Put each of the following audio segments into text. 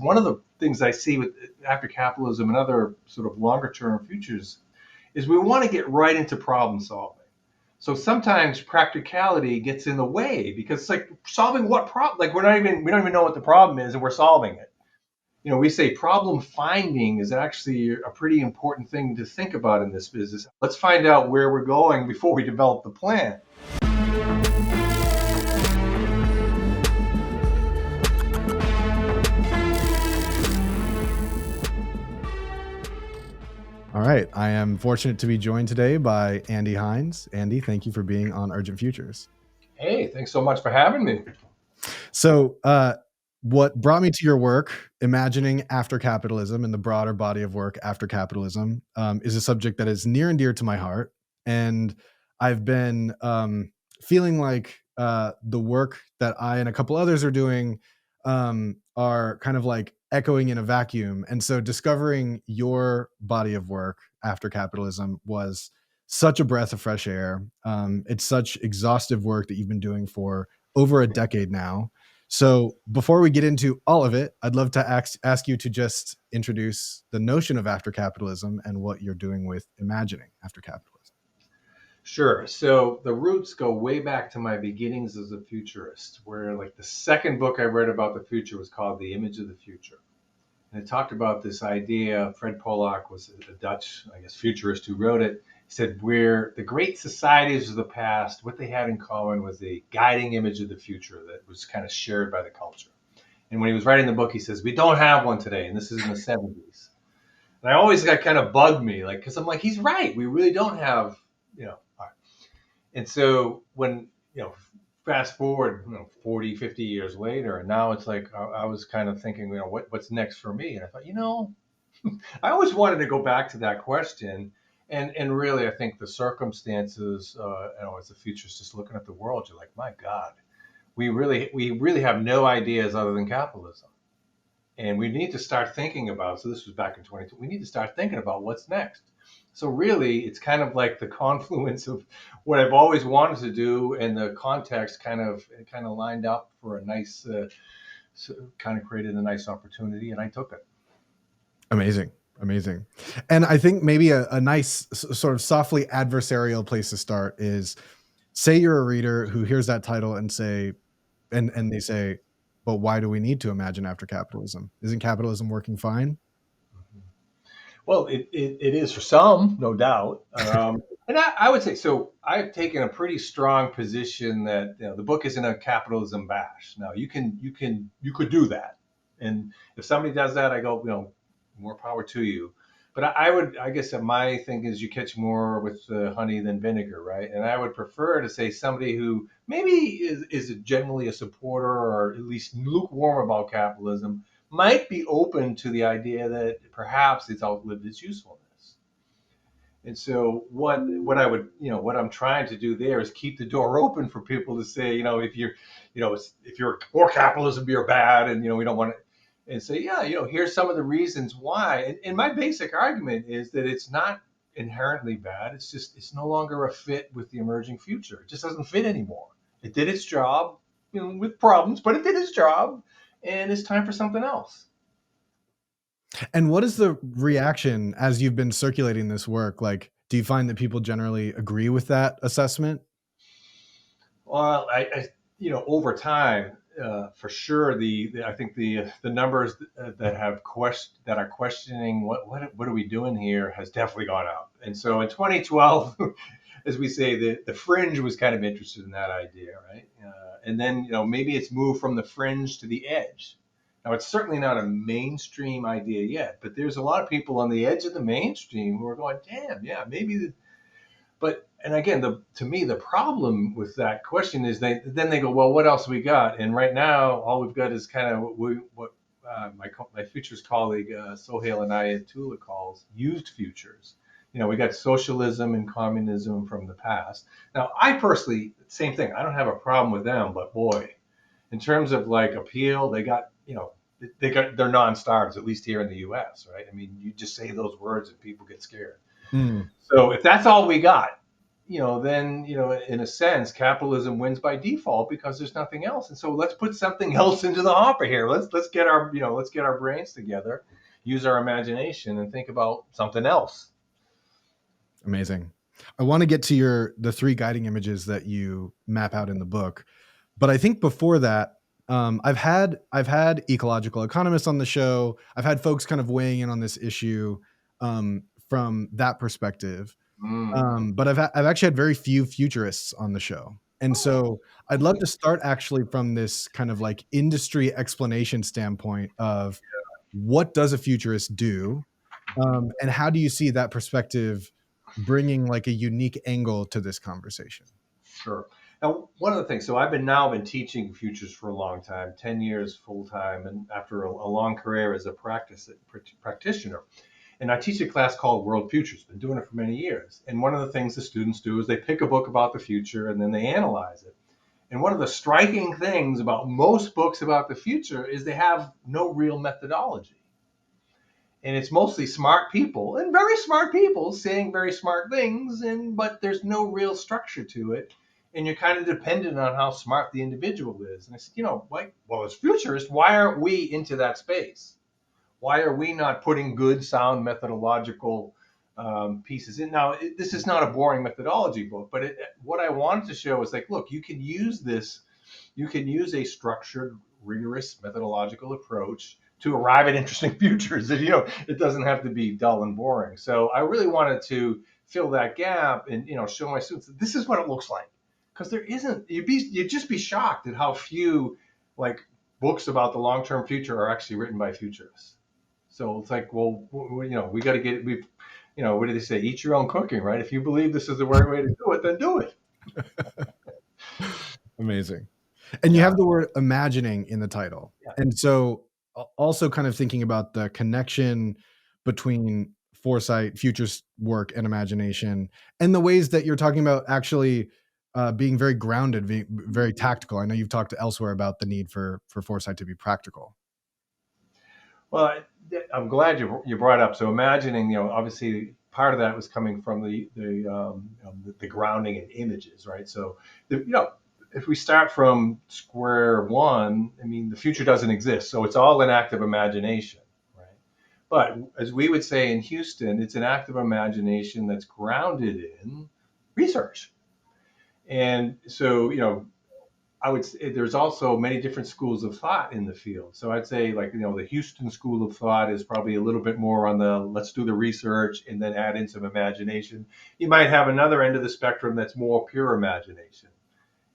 One of the things I see with after capitalism and other sort of longer term futures is we want to get right into problem solving. So sometimes practicality gets in the way because it's like solving what problem? Like we don't even know what the problem is and we're solving it. We say problem finding is actually a pretty important thing to think about in this business. Let's find out where we're going before we develop the plan. All right. I am fortunate to be joined today by Andy Hines. Andy, thank you for being on Urgent Futures. Hey, thanks so much for having me. So what brought me to your work, Imagining After Capitalism, and the broader body of work After Capitalism, is a subject that is near and dear to my heart. And I've been feeling like the work that I and a couple others are doing are kind of like echoing in a vacuum. And so discovering your body of work After Capitalism was such a breath of fresh air. It's such exhaustive work that you've been doing for over a decade now. So before we get into all of it, I'd love to ask you to just introduce the notion of after capitalism and what you're doing with Imagining After Capitalism. Sure. So the roots go way back to my beginnings as a futurist, where like the second book I read about the future was called The Image of the Future. And it talked about this idea. Fred Polak was a Dutch, futurist who wrote it. He said, where the great societies of the past, what they had in common was a guiding image of the future that was kind of shared by the culture. And when he was writing the book, he says, we don't have one today. And this is in the 70s. And I always got kind of bugged me, like, because I'm like, he's right. We really don't have, And so when, fast forward 40, 50 years later, and now it's like I was kind of thinking, what's next for me? And I thought, I always wanted to go back to that question. And really, I think the circumstances, as a futurist, just looking at the world, you're like, my God, we really have no ideas other than capitalism. And we need to start thinking about, so this was back in 22, we need to start thinking about what's next. So really, it's kind of like the confluence of what I've always wanted to do and the context kind of lined up for a nice, kind of created a nice opportunity, and I took it. Amazing. And I think maybe a nice sort of softly adversarial place to start is, say you're a reader who hears that title and they say, but why do we need to imagine after capitalism? Isn't capitalism working fine? Well, it is for some, no doubt. And I would say, so I've taken a pretty strong position that the book isn't a capitalism bash. Now you could do that. And if somebody does that, I go, more power to you. But I guess that my thing is you catch more with honey than vinegar, right? And I would prefer to say somebody who maybe is generally a supporter or at least lukewarm about capitalism might be open to the idea that perhaps it's outlived its usefulness. And so what I'm trying to do there is keep the door open for people to say, if you're for capitalism, you're bad, and we don't want to. And say, here's some of the reasons why. And my basic argument is that it's not inherently bad. It's just, it's no longer a fit with the emerging future. It just doesn't fit anymore. It did its job, with problems, but it did its job, and it's time for something else. And what is the reaction as you've been circulating this work? Like, do you find that people generally agree with that assessment? Well, I over time, for sure, I think the numbers that are questioning what are we doing here has definitely gone up. And so in 2012, as we say, the fringe was kind of interested in that idea, right? And then maybe it's moved from the fringe to the edge. Now it's certainly not a mainstream idea yet, but there's a lot of people on the edge of the mainstream who are going, damn, yeah, maybe. And again, to me, the problem with that question is then they go, well, what else we got? And right now, all we've got is kind of what my futures colleague Sohail Inayatullah calls used futures. We got socialism and communism from the past. Now, I personally, same thing. I don't have a problem with them, but boy, in terms of like appeal, they got they're non-stars, at least here in the U.S. Right? I mean, you just say those words and people get scared. So if that's all we got, then, in a sense, capitalism wins by default because there's nothing else. And so let's put something else into the hopper here. Let's get our brains together, use our imagination, and think about something else. Amazing. I want to get to the three guiding images that you map out in the book, but I think before that, I've had ecological economists on the show. I've had folks kind of weighing in on this issue from that perspective. But I've actually had very few futurists on the show. And so I'd love to start actually from this kind of like industry explanation standpoint of what does a futurist do? And how do you see that perspective bringing like a unique angle to this conversation? Sure. Now, one of the things, so I've been teaching futures for a long time, 10 years full time, and after a long career as a practitioner. And I teach a class called World Futures, been doing it for many years. And one of the things the students do is they pick a book about the future and then they analyze it. And one of the striking things about most books about the future is they have no real methodology. And it's mostly smart people and very smart people saying very smart things, but there's no real structure to it. And you're kind of dependent on how smart the individual is. And I said, as futurists, why aren't we into that space? Why are we not putting good, sound methodological pieces in? Now, this is not a boring methodology book, but what I wanted to show is like, look, you can use this, you can use a structured, rigorous methodological approach to arrive at interesting futures. It doesn't have to be dull and boring. So I really wanted to fill that gap and show my students that this is what it looks like. Because there isn't, you'd just be shocked at how few like books about the long-term future are actually written by futurists. So it's like, well, we got to get it. What do they say? Eat your own cooking, right? If you believe this is the right way to do it, then do it. Amazing. And you have the word imagining in the title. Yeah. And so also kind of thinking about the connection between foresight, futures work, and imagination, and the ways that you're talking about actually being very grounded, being very tactical. I know you've talked elsewhere about the need for foresight to be practical. Well, I'm glad you brought up. So imagining, obviously part of that was coming from the grounding in images, right? So, if we start from square one, I mean, the future doesn't exist, so it's all an act of imagination, right? But as we would say in Houston, it's an act of imagination that's grounded in research. And so, I would say there's also many different schools of thought in the field. So I'd say like, the Houston school of thought is probably a little bit more on the let's do the research and then add in some imagination. You might have another end of the spectrum that's more pure imagination.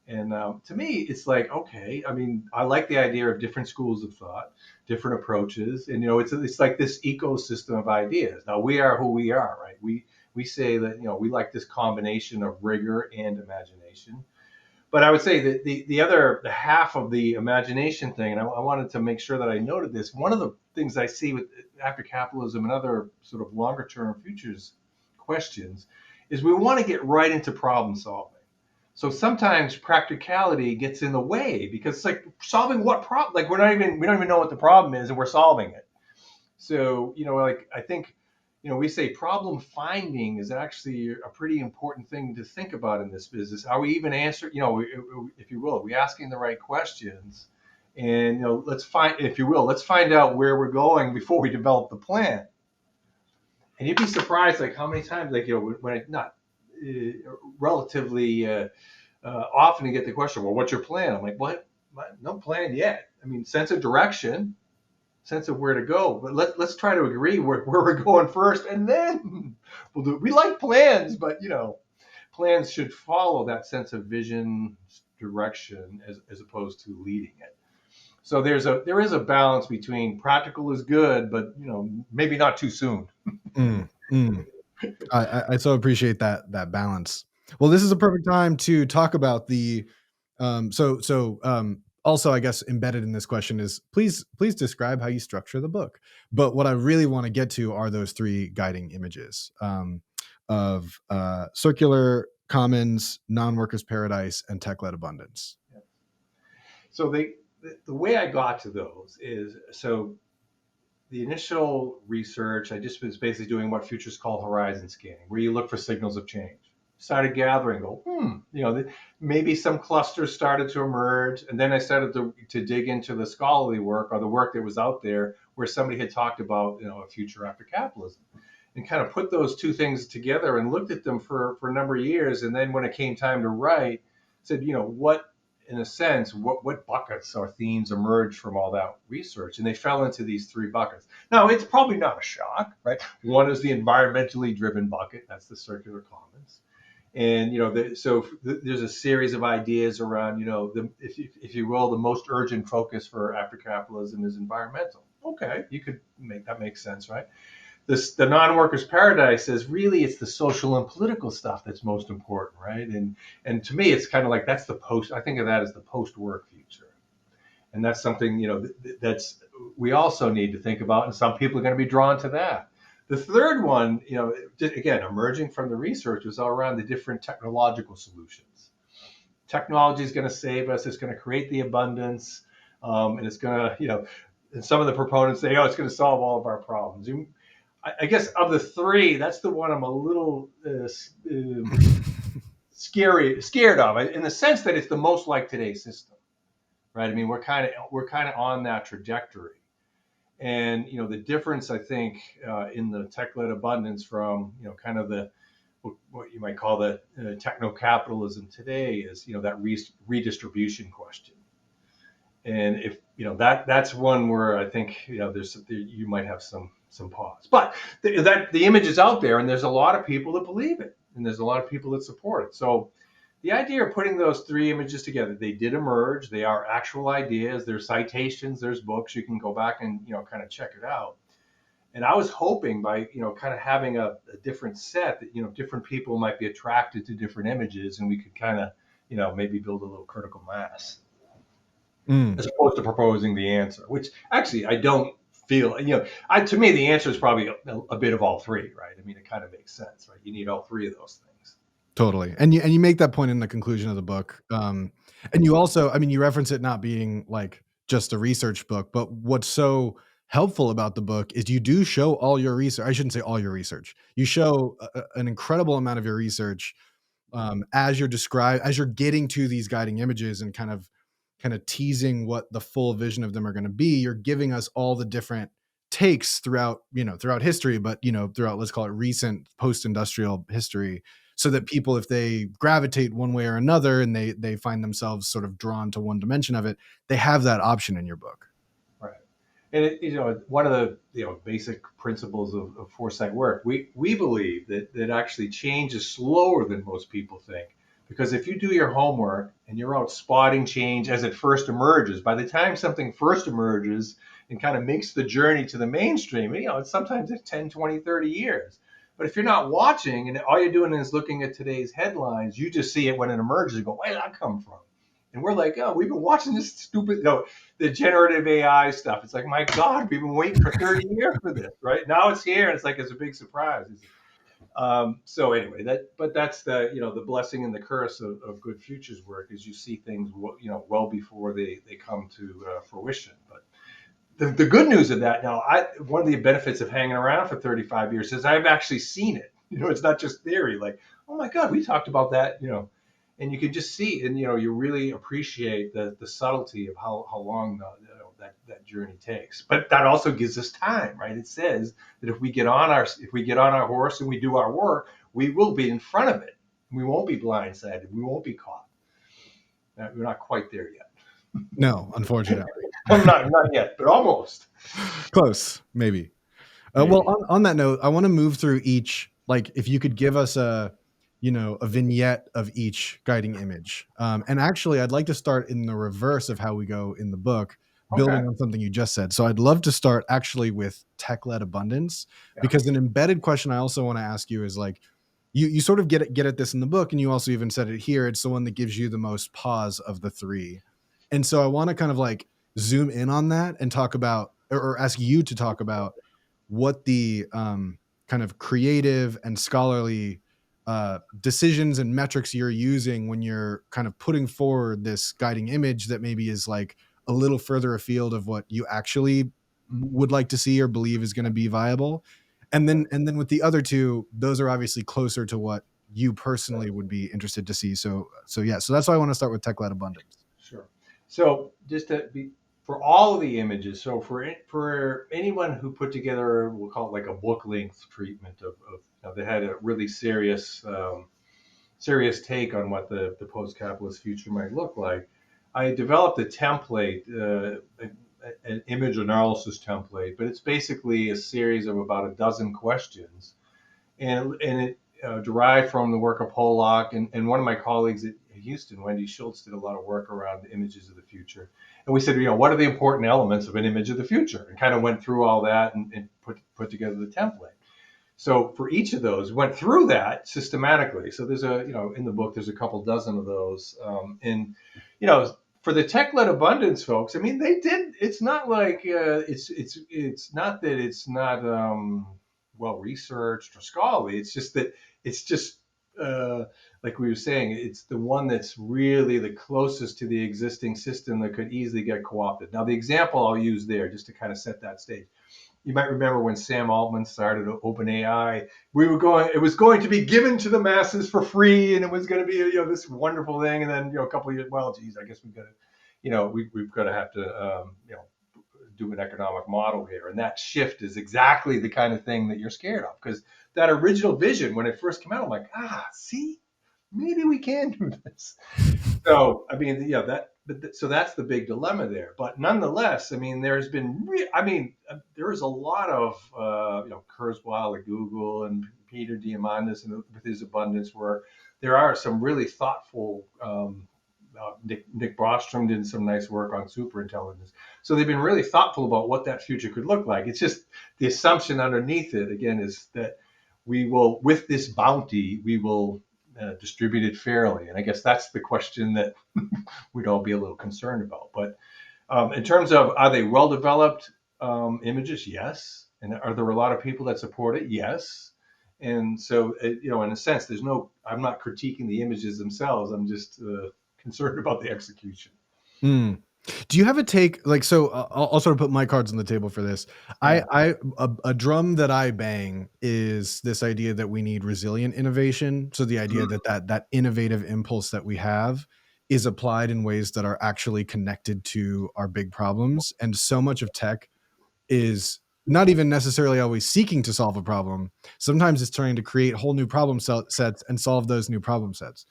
And to me, it's like, okay, I mean, I like the idea of different schools of thought, different approaches. And, it's like this ecosystem of ideas. Now, we are who we are, right? We say that, we like this combination of rigor and imagination. But I would say that the half of the imagination thing, and I wanted to make sure that I noted this. One of the things I see with after capitalism and other sort of longer term futures questions is we want to get right into problem solving. So sometimes practicality gets in the way because it's like solving what problem? Like we don't even know what the problem is and we're solving it. So, like I think, we say problem finding is actually a pretty important thing to think about in this business. Are we even answering, if you will, are we asking the right questions? And, let's find out where we're going before we develop the plan. And you'd be surprised, like how many times, like, when I not relatively often you get the question, well, what's your plan? I'm like, what? No plan yet. I mean, sense of direction, sense of where to go. But let's try to agree where we're going first, and then we'll do. We like plans, but plans should follow that sense of vision, direction, as opposed to leading it. So there is a balance between practical is good, but maybe not too soon. I so appreciate that balance. Well, this is a perfect time to talk about the also, I guess embedded in this question is please describe how you structure the book. But what I really want to get to are those three guiding images of circular commons, non-workers paradise, and tech-led abundance. So the way I got to those is the initial research I just was basically doing what futurists call horizon scanning, where you look for signals of change. started gathering, maybe some clusters started to emerge. And then I started to dig into the scholarly work or the work that was out there where somebody had talked about, a future after capitalism, and kind of put those two things together and looked at them for a number of years. And then when it came time to write, said, what, in a sense, what buckets or themes emerged from all that research? And they fell into these three buckets. Now, it's probably not a shock, right? One is the environmentally driven bucket. That's the circular commons. And there's a series of ideas around, if you will, the most urgent focus for after capitalism is environmental. Okay, you could make that make sense, right? The non-workers paradise says really it's the social and political stuff that's most important, right? And to me, it's kind of like that's the post. I think of that as the post-work future, and that's something that's we also need to think about, and some people are going to be drawn to that. The third one, again, emerging from the research, was all around the different technological solutions. Technology is going to save us. It's going to create the abundance, and it's going to, and some of the proponents say, oh, it's going to solve all of our problems. I guess of the three, that's the one I'm a little scared of, in the sense that it's the most like today's system, right? I mean, we're kind of on that trajectory. And the difference, I think, in the tech-led abundance from kind of the what you might call the techno-capitalism today is that redistribution question. And if that's one where I think you might have some pause. But the image is out there, and there's a lot of people that believe it, and there's a lot of people that support it. So the idea of putting those three images together, they did emerge. They are actual ideas. There's citations. There's books. You can go back and kind of check it out. And I was hoping by kind of having a different set that different people might be attracted to different images, and we could kind of maybe build a little critical mass, as opposed to proposing the answer, which actually I don't feel. To me the answer is probably a bit of all three, right? I mean, it kind of makes sense, right? You need all three of those things. Totally. And you make that point in the conclusion of the book. And you also, I mean, you reference it not being like just a research book, but what's so helpful about the book is you do show all your research. I shouldn't say all your research. You show an incredible amount of your research as you're getting to these guiding images and kind of teasing what the full vision of them are going to be. You're giving us all the different takes throughout history, but throughout, let's call it recent post-industrial history, so that people, if they gravitate one way or another and they find themselves sort of drawn to one dimension of it, they have that option in your book. Right. And one of the basic principles of foresight work, we believe that actually change is slower than most people think. Because if you do your homework and you're out spotting change as it first emerges, by the time something first emerges and kind of makes the journey to the mainstream, it's sometimes 10, 20, 30 years. But if you're not watching and all you're doing is looking at today's headlines, you just see it when it emerges and go, where did that come from? And we're like, oh, we've been watching this stupid, the generative AI stuff. It's like, my God, we've been waiting for 30 years for this, right? Now it's here, and it's like it's a big surprise. So anyway, that's the blessing and the curse of good futures work is you see things well before they come to fruition. But the good news of that now, one of the benefits of hanging around for 35 years is I've actually seen it. It's not just theory. Like, oh my God, we talked about that. And you can just see, and you really appreciate the subtlety of how long that journey takes. But that also gives us time, right? It says that if we get on our horse and we do our work, we will be in front of it. We won't be blindsided. We won't be caught. We're not quite there yet. No, unfortunately. not yet, but almost. Close, maybe. Well, on that note, I want to move through each. Like, if you could give us a vignette of each guiding image. And actually, I'd like to start in the reverse of how we go in the book, building on something you just said. So I'd love to start actually with tech-led abundance, because an embedded question I also want to ask you is like, you sort of get at this in the book, and you also even said it here. It's the one that gives you the most pause of the three. And so I want to kind of like zoom in on that and talk about, or ask you to talk about what the kind of creative and scholarly decisions and metrics you're using when you're kind of putting forward this guiding image that maybe is like a little further afield of what you actually would like to see or believe is going to be viable. And then with the other two, those are obviously closer to what you personally would be interested to see. So yeah, so that's why I want to start with tech-led abundance. Sure. So just to be for all of the images, so for anyone who put together, we'll call it like a book length treatment they had a really serious take on what the post-capitalist future might look like. I developed a template, an image analysis template, but it's basically a series of about a dozen questions, and it derived from the work of Pollock and one of my colleagues at Houston, Wendy Schultz, did a lot of work around the images of the future. And we said, what are the important elements of an image of the future? And kind of went through all that and put together the template. So for each of those, went through that systematically. So there's in the book, there's a couple dozen of those. For the tech-led abundance folks, I mean, they did. It's not like it's not that it's not well researched or scholarly. It's just that it's just like we were saying, it's the one that's really the closest to the existing system that could easily get co-opted. Now, the example I'll use there, just to kind of set that stage. You might remember when Sam Altman started OpenAI, it was going to be given to the masses for free, and it was going to be this wonderful thing. And then a couple of years, well, geez, I guess we've got to we've got to have to do an economic model here, and that shift is exactly the kind of thing that you're scared of, because that original vision when it first came out, I'm like, see, maybe we can do this. So I mean, so that's the big dilemma there. But nonetheless, I mean, there is a lot of Kurzweil at Google and Peter Diamandis with his abundance work. There are some really thoughtful. Nick Bostrom did some nice work on superintelligence. So they've been really thoughtful about what that future could look like. It's just the assumption underneath it, again, is that we will, with this bounty, we will distribute it fairly. And I guess that's the question that we'd all be a little concerned about. But in terms of, are they well-developed images? Yes. And are there a lot of people that support it? Yes. And so, in a sense, I'm not critiquing the images themselves. I'm just concerned about the execution. Mm. Do you have a take, like, so I'll sort of put my cards on the table for this. Yeah. A drum that I bang is this idea that we need resilient innovation. So the idea that innovative impulse that we have is applied in ways that are actually connected to our big problems. And so much of tech is not even necessarily always seeking to solve a problem. Sometimes it's trying to create whole new problem sets and solve those new problem sets.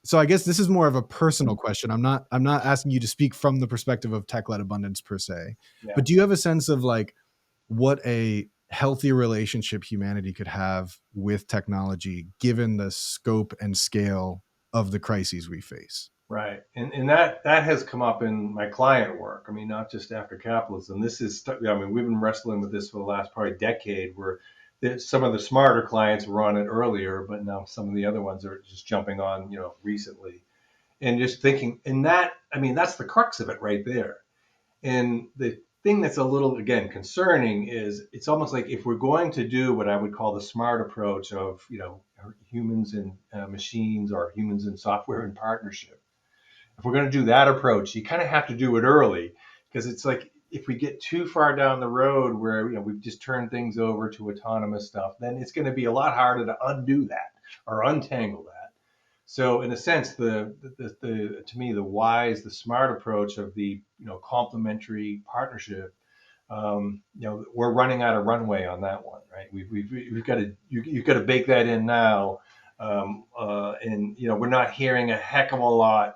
So I guess this is more of a personal question. I'm not asking you to speak from the perspective of tech-led abundance per se, but do you have a sense of like what a healthy relationship humanity could have with technology, given the scope and scale of the crises we face? Right. And that has come up in my client work. I mean, not just after capitalism. We've been wrestling with this for the last probably decade, where some of the smarter clients were on it earlier, but now some of the other ones are just jumping on, recently. And just thinking, that's the crux of it right there. And the thing that's a little, again, concerning is it's almost like if we're going to do what I would call the smart approach of, humans and machines, or humans and software in partnership. If we're going to do that approach, you kind of have to do it early, because it's like if we get too far down the road where we've just turned things over to autonomous stuff, then it's going to be a lot harder to undo that or untangle that. So in a sense, the to me the smart approach of the complementary partnership, we're running out of runway on that one, right? We've got to you've got to bake that in now, and we're not hearing a heck of a lot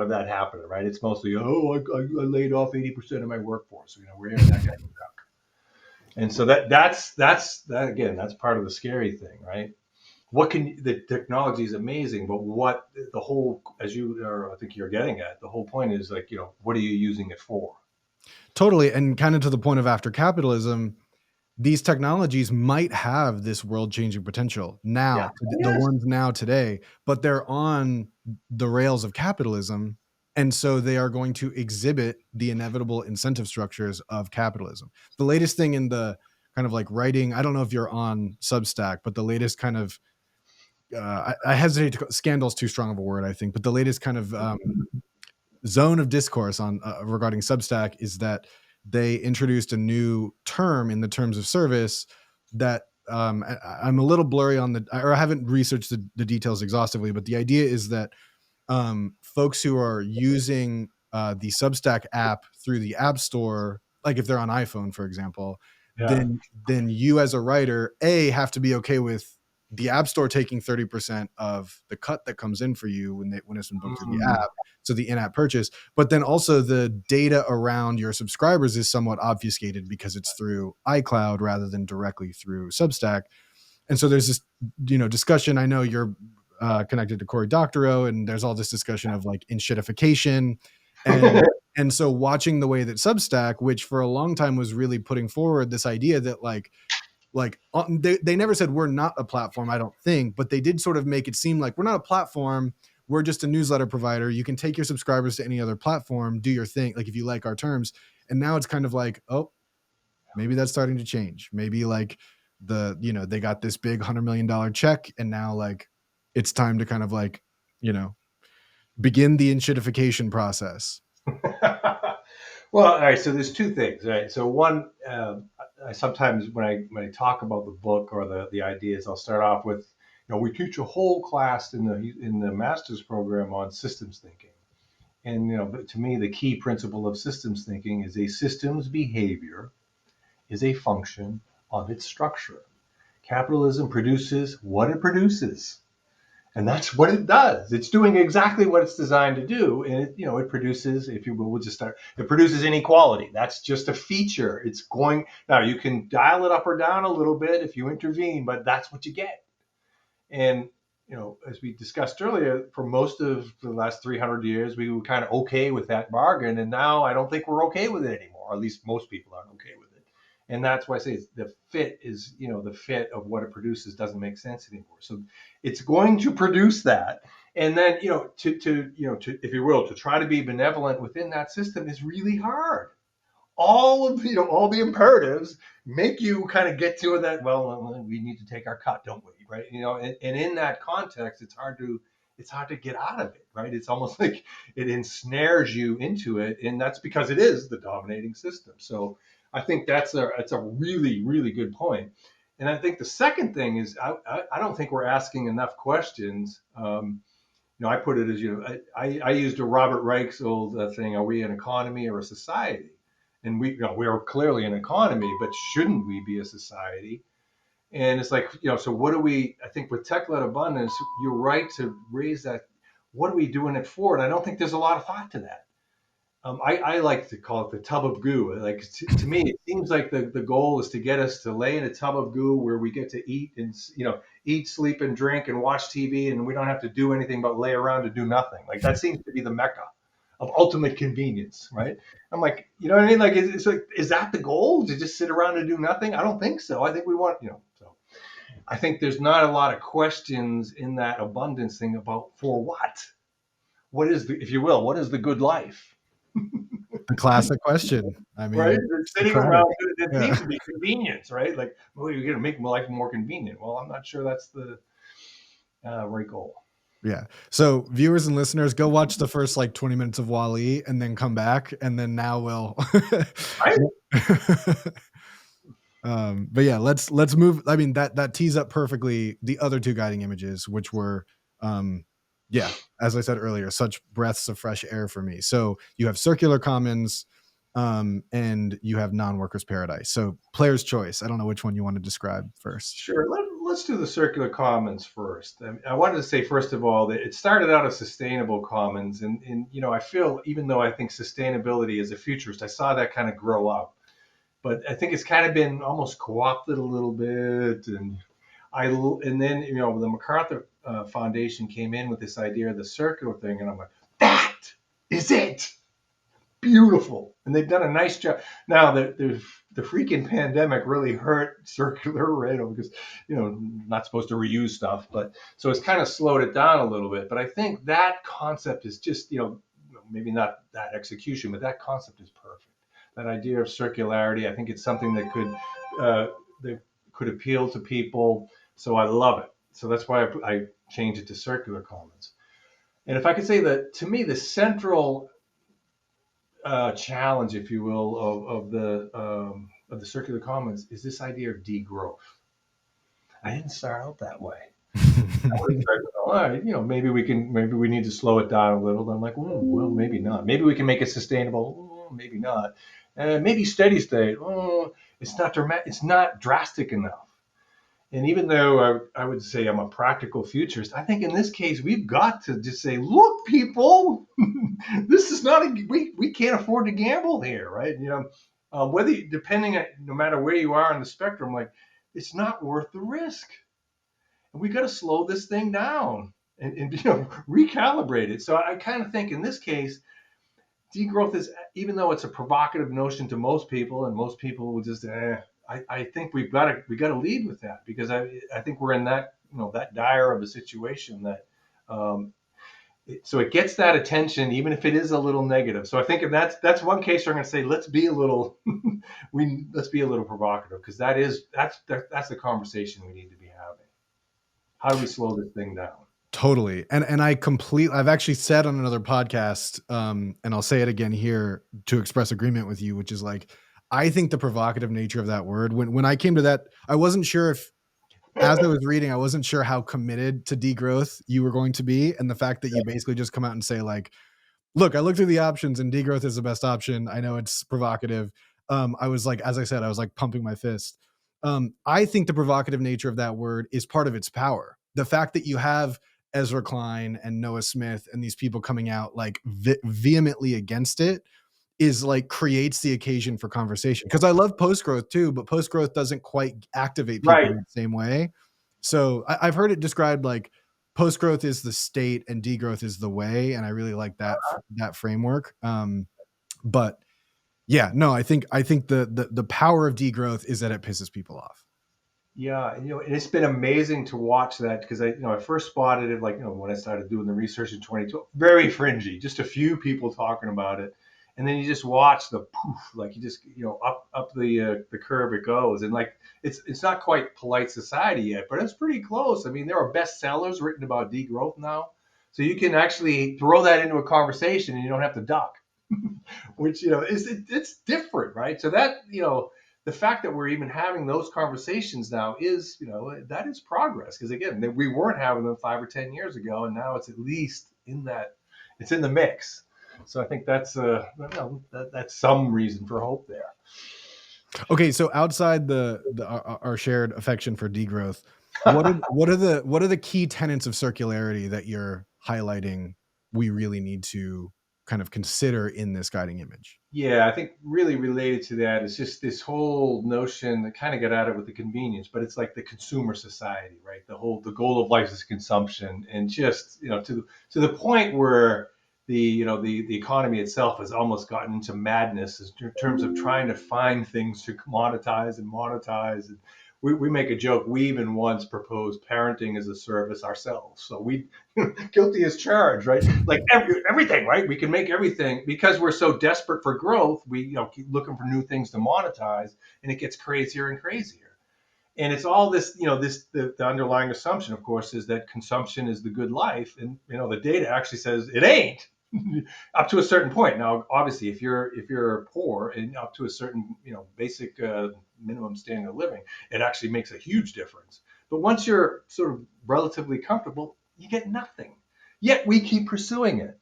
of that happening, right? It's mostly, I laid off 80% of my workforce. We're hearing that kind of stuff. And so that's again, that's part of the scary thing, right? The technology is amazing, but what the whole, as you are, I think you're getting at, the whole point is like, what are you using it for? Totally. And kind of to the point of after capitalism, these technologies might have this world-changing potential now, the ones now today, but they're on the rails of capitalism. And so they are going to exhibit the inevitable incentive structures of capitalism. The latest thing in the kind of like writing, I don't know if you're on Substack, but the latest kind of, I hesitate to, scandal's too strong of a word, I think, but the latest kind of zone of discourse on regarding Substack is that they introduced a new term in the terms of service that I'm a little blurry on or I haven't researched the details exhaustively, but the idea is that folks who are using the Substack app through the App Store, like if they're on iPhone, for example, Yeah. then you as a writer, have to be okay with the App Store taking 30% of the cut that comes in for you when it's been booked through the Mm. app, so the in-app purchase. But then also the data around your subscribers is somewhat obfuscated because it's through iCloud rather than directly through Substack. And so there's this, discussion. I know you're connected to Cory Doctorow, and there's all this discussion of like enshittification, and so watching the way that Substack, which for a long time was really putting forward this idea that they never said we're not a platform, I don't think, but they did sort of make it seem like we're not a platform, we're just a newsletter provider. You can take your subscribers to any other platform, do your thing, like if you like our terms. And now it's kind of like, oh, maybe that's starting to change. Maybe like they got this big $100 million check, and now like it's time to kind of like, begin the enshittification process. Well, all right. So there's two things, right? So one, I sometimes when I talk about the book or the ideas, I'll start off with, we teach a whole class in the master's program on systems thinking, and to me, the key principle of systems thinking is a system's behavior is a function of its structure. Capitalism produces what it produces. And that's what it does. It's doing exactly what it's designed to do. And it produces, if you will, we'll just start, it produces inequality. That's just a feature. It's going, now you can dial it up or down a little bit if you intervene, but that's what you get. And, as we discussed earlier, for most of the last 300 years, we were kind of okay with that bargain. And now I don't think we're okay with it anymore. At least most people aren't okay with it. And that's why I say the fit is, the fit of what it produces doesn't make sense anymore. So it's going to produce that. And then, if you will, to try to be benevolent within that system is really hard. All the imperatives make you kind of get to that, well, we need to take our cut, don't we, right? And in that context, it's hard to get out of it, right? It's almost like it ensnares you into it, and that's because it is the dominating system. So I think that's a really, really good point. And I think the second thing is I don't think we're asking enough questions. I put it as, I used a Robert Reich's old thing: are we an economy or a society? And we are clearly an economy, but shouldn't we be a society? And it's like, so what do we? I think with tech-led abundance, you're right to raise that. What are we doing it for? And I don't think there's a lot of thought to that. I like to call it the tub of goo. Like to me, it seems like the goal is to get us to lay in a tub of goo where we get to eat and eat, sleep, and drink and watch TV, and we don't have to do anything but lay around and do nothing. Like that seems to be the mecca of ultimate convenience, right? I'm like, you know what I mean? Like, it's like, is that the goal, to just sit around and do nothing? I don't think so. I think we want, so I think there's not a lot of questions in that abundance thing about for what. What is if you will, what is the good life? The classic question. I mean, Right? it's They're sitting Socratic. around. It Yeah. seems to be convenience, right? Like, well, you're going to make life more convenient. Well, I'm not sure that's the right goal. Yeah. So viewers and listeners, go watch the first like 20 minutes of Wall-E and then come back. And then now we'll Right? but yeah, let's move. I mean, that tees up perfectly the other two guiding images, which were yeah, as I said earlier, such breaths of fresh air for me. So you have circular commons, and you have non-workers paradise. So player's choice. I don't know which one you want to describe first. Sure. Let's do the circular commons first. I wanted to say, first of all, that it started out as sustainable commons. And I feel, even though I think sustainability as a futurist, I saw that kind of grow up. But I think it's kind of been almost co-opted a little bit. And then, the MacArthur Foundation came in with this idea of the circular thing. And I'm like, that is it. Beautiful. And they've done a nice job. Now, the freaking pandemic really hurt circular radar because, not supposed to reuse stuff. But so it's kind of slowed it down a little bit. But I think that concept is just, maybe not that execution, but that concept is perfect. That idea of circularity, I think it's something that could appeal to people. So I love it. So that's why I changed it to circular commons. And if I could say that, to me, the central challenge, if you will, of the circular commons is this idea of degrowth. I didn't start out that way. I would have started, all right, maybe we need to slow it down a little. I'm like, well, maybe not. Maybe we can make it sustainable. Maybe not. Maybe steady state. It's not dramatic. It's not drastic enough. And even though I would say I'm a practical futurist, I think in this case we've got to just say, look, people, this is not we can't afford to gamble here, right? Depending on no matter where you are on the spectrum, like it's not worth the risk, and we got to slow this thing down and recalibrate it. So I kind of think in this case, degrowth is, even though it's a provocative notion to most people, and most people will just, I think we got to lead with that, because I think we're in that that dire of a situation that so it gets that attention even if it is a little negative. So I think if that's one case where I'm going to say let's be a little let's be a little provocative, because that's the conversation we need to be having. How do we slow this thing down? Totally. And I've actually said on another podcast, and I'll say it again here to express agreement with you, which is like, I think the provocative nature of that word, when I came to that, I wasn't sure if, as I was reading, I wasn't sure how committed to degrowth you were going to be. And the fact that you basically just come out and say like, look, I looked through the options and degrowth is the best option. I know it's provocative. I was like, as I said, I was like pumping my fist. I think the provocative nature of that word is part of its power. The fact that you have Ezra Klein and Noah Smith and these people coming out like vehemently against it is like creates the occasion for conversation. Because I love post growth too, but post growth doesn't quite activate people Right. in the same way. So I've heard it described like post growth is the state and degrowth is the way, and I really like that framework. But yeah, no, I think the power of degrowth is that it pisses people off. Yeah, and it's been amazing to watch that, because I first spotted it like when I started doing the research in 2012, very fringy, just a few people talking about it, and then you just watch the poof, like you just up the curve it goes, and like it's not quite polite society yet, but it's pretty close. I mean, there are bestsellers written about degrowth now, so you can actually throw that into a conversation and you don't have to duck, which it's different, right? So that the fact that we're even having those conversations now is that is progress, because again we weren't having them 5 or 10 years ago, and now it's at least it's in the mix. So I think that's that's some reason for hope there. Okay, so outside our shared affection for degrowth, what are the key tenets of circularity that you're highlighting we really need to kind of consider in this guiding image? Yeah, I think really related to that is just this whole notion that kind of got at it with the convenience, but it's like the consumer society, right? The goal of life is consumption, and just to the point where the economy itself has almost gotten into madness in terms of trying to find things to commoditize and monetize. And we make a joke. We even once proposed parenting as a service ourselves. So we guilty as charged, right? Like everything, right? We can make everything because we're so desperate for growth. We keep looking for new things to monetize, and it gets crazier and crazier. And it's all this, the underlying assumption, of course, is that consumption is the good life, and the data actually says it ain't. Up to a certain point. Now, obviously, if you're poor and up to a certain basic minimum standard of living, it actually makes a huge difference. But once you're sort of relatively comfortable, you get nothing. Yet we keep pursuing it.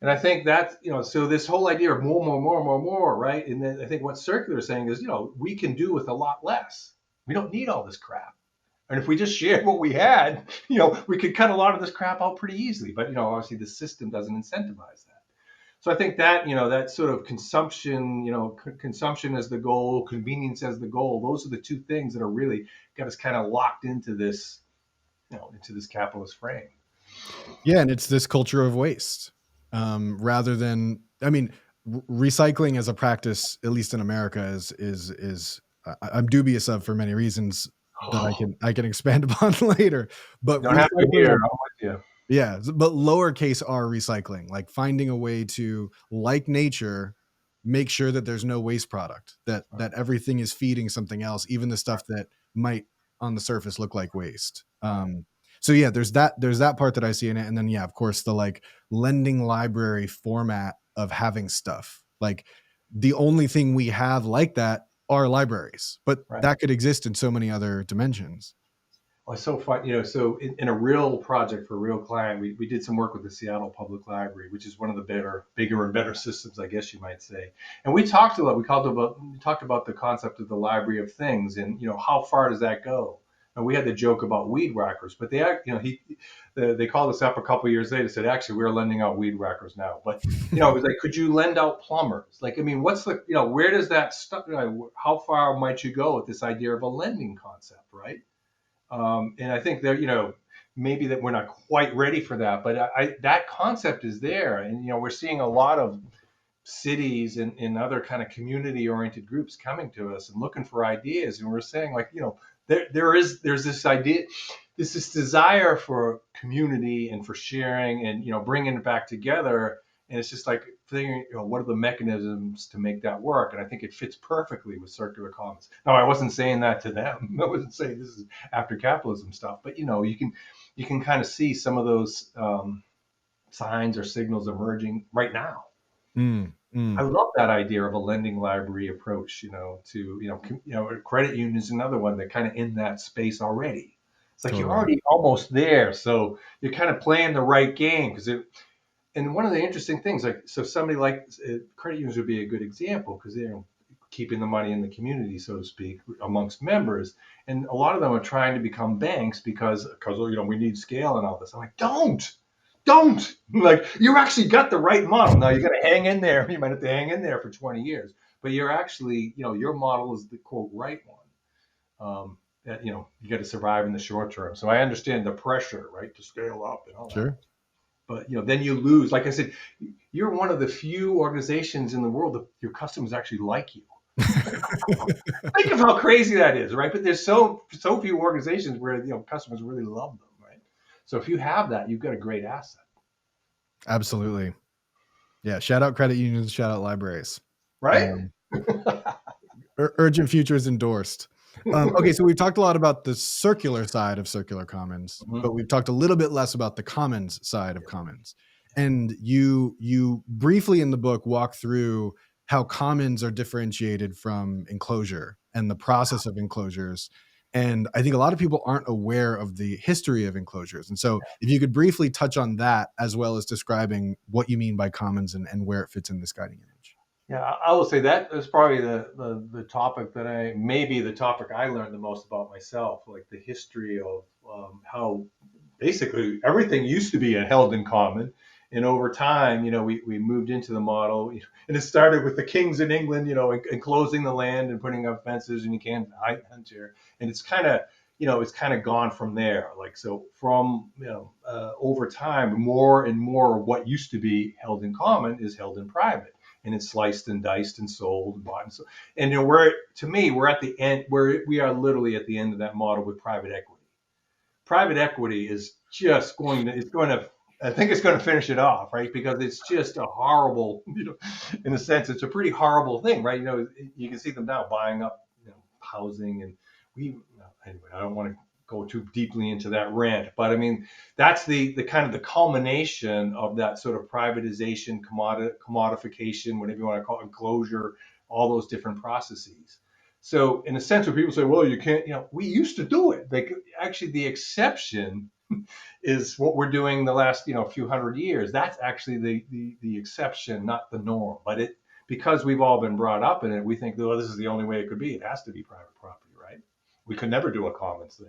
And I think that's, so this whole idea of more, more, more, more, more, right? And then I think what Circular is saying is, we can do with a lot less. We don't need all this crap. And if we just shared what we had, we could cut a lot of this crap out pretty easily. But, obviously the system doesn't incentivize that. So I think that, that sort of consumption, consumption as the goal, convenience as the goal, those are the two things that are really got us kind of locked into this, into this capitalist frame. Yeah, and it's this culture of waste, rather than, I mean, recycling as a practice, at least in America, is I'm dubious of for many reasons that I can expand upon later. But Don't have to hear. recycling, I'm with you. yeah, but lowercase r recycling, like finding a way to, like nature, make sure that there's no waste product, that everything is feeding something else, even the stuff that might on the surface look like waste. So yeah, there's that part that I see in it, and then yeah, of course, the like lending library format of having stuff. Like the only thing we have like that are libraries, but Right. that could exist in so many other dimensions. Oh, so fun. So in a real project for a real client, we did some work with the Seattle Public Library, which is one of the bigger and better systems, I guess you might say. And we talked a lot. We talked about the concept of the library of things, and how far does that go? And we had the joke about weed whackers, but they called us up a couple of years later and said, actually, we're lending out weed whackers now. But it was like, could you lend out plumbers? Like, I mean, what's the where does that stuff? How far might you go with this idea of a lending concept, right? And I think that maybe that we're not quite ready for that, but that concept is there, and we're seeing a lot of cities and other kind of community-oriented groups coming to us and looking for ideas, and we're saying like there's this idea, this desire for community and for sharing and bringing it back together, and it's just like figuring what are the mechanisms to make that work, and I think it fits perfectly with circular commons. Now, I wasn't saying that to them. I wasn't saying this is after capitalism stuff, but you can kind of see some of those signs or signals emerging right now. I love that idea of a lending library approach, to credit union is another one that kind of in that space already. It's like you're Totally. already almost there, so you're kind of playing the right game because it. And one of the interesting things, like so, somebody like credit unions would be a good example because they're keeping the money in the community, so to speak, amongst members, and a lot of them are trying to become banks because we need scale and all this. I'm like, don't like you actually got the right model. Now you got to hang in there. You might have to hang in there for 20 years, but you're actually your model is the quote right one. That you got to survive in the short term. So I understand the pressure, right, to scale up and all that. Sure. But then you lose. Like I said, you're one of the few organizations in the world that your customers actually like you. Think of how crazy that is, right? But there's so few organizations where customers really love them, right? So if you have that, you've got a great asset. Absolutely. Yeah. Shout out credit unions. Shout out libraries. Right? Urgent Futures endorsed. Okay, so we've talked a lot about the circular side of circular commons, but we've talked a little bit less about the commons side of commons. And you briefly in the book walk through how commons are differentiated from enclosure and the process of enclosures. And I think a lot of people aren't aware of the history of enclosures. And so if you could briefly touch on that as well as describing what you mean by commons and where it fits in this guiding image. Yeah, I will say that is probably the topic that maybe the topic I learned the most about myself, like the history of how basically everything used to be held in common. And over time, we moved into the model, and it started with the kings in England, enclosing the land and putting up fences, and you can't hunt here. And it's kind of gone from there. Like so, from over time, more and more of what used to be held in common is held in private, and it's sliced and diced and sold and bought and sold. And we're at the end, where we are literally at the end of that model with private equity. Private equity is just I think it's going to finish it off, right? Because it's just a horrible, in a sense, it's a pretty horrible thing, right? You can see them now buying up, housing, and anyway, I don't want to go too deeply into that rant, but I mean, that's the kind of the culmination of that sort of privatization, commodification, whatever you want to call it, enclosure, all those different processes. So in a sense, when people say, well, you can't, we used to do it. Like actually the exception is what we're doing the last, few hundred years. That's actually the exception, not the norm. But because we've all been brought up in it, we think, well, this is the only way it could be. It has to be private property, right? We could never do a commons thing.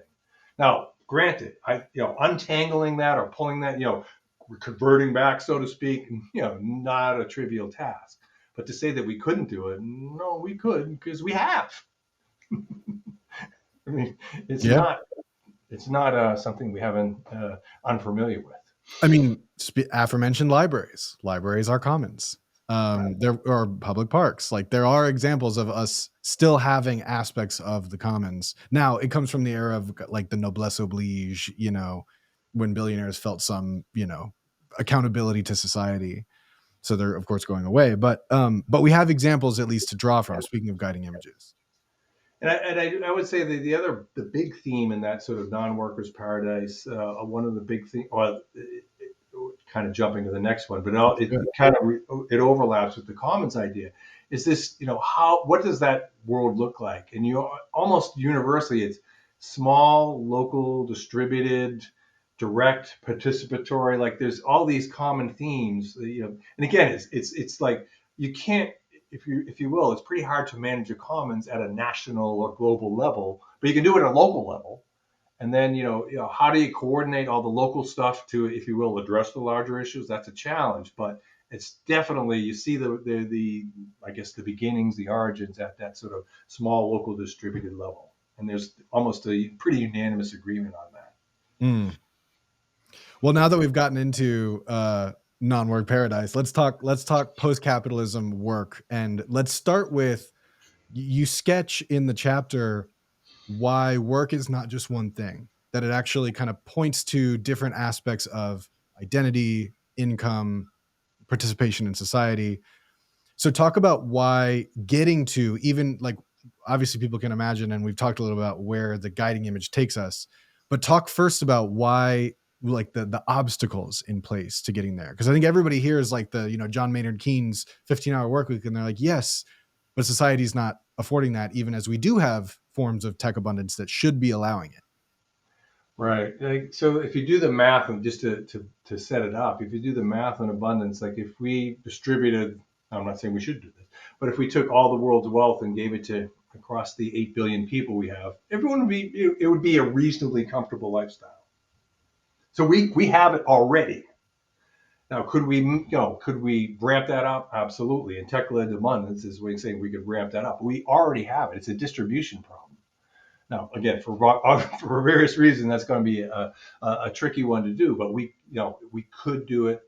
Now, granted, untangling that or pulling that, converting back, so to speak, not a trivial task. But to say that we couldn't do it, no, we could because we have. I mean, it's not something we haven't unfamiliar with. I mean, aforementioned libraries. Libraries are commons. Right. There are public parks. Like there are examples of us still having aspects of the commons. Now it comes from the era of like the noblesse oblige, when billionaires felt some, accountability to society. So they're of course going away. But we have examples at least to draw from. Speaking of guiding images. And I would say the big theme in that sort of non-workers paradise, one of the big things, well, kind of jumping to the next one, but it overlaps with the commons idea. Is this, what does that world look like? And almost universally, it's small, local, distributed, direct, participatory. Like there's all these common themes, And again, it's like you can't, if you will, it's pretty hard to manage a commons at a national or global level, but you can do it at a local level. And then, how do you coordinate all the local stuff to, if you will, address the larger issues? That's a challenge, but it's definitely, you see the I guess the beginnings, the origins at that sort of small, local, distributed level. And there's almost a pretty unanimous agreement on that. Mm. Well, now that we've gotten into non-work paradise, let's talk post-capitalism work, and let's start with, you sketch in the chapter why work is not just one thing, that it actually kind of points to different aspects of identity, income, participation in society. So talk about why getting to, even like, obviously people can imagine, and we've talked a little about where the guiding image takes us, but talk first about why, like the obstacles in place to getting there. Because I think everybody here is like the, John Maynard Keynes 15-hour work week, and they're like, yes, but society's not affording that, even as we do have forms of tech abundance that should be allowing it. Right. So if you do the math, and just to set it up, if you do the math on abundance, like if we distributed, I'm not saying we should do this, but if we took all the world's wealth and gave it to across the 8 billion people we have, everyone would be, it would be a reasonably comfortable lifestyle. So we have it already. Now, could we ramp that up? Absolutely. And tech-led abundance is what you're saying, we could ramp that up. We already have it. It's a distribution problem. Now, again, for various reasons, that's going to be a tricky one to do, but we could do it.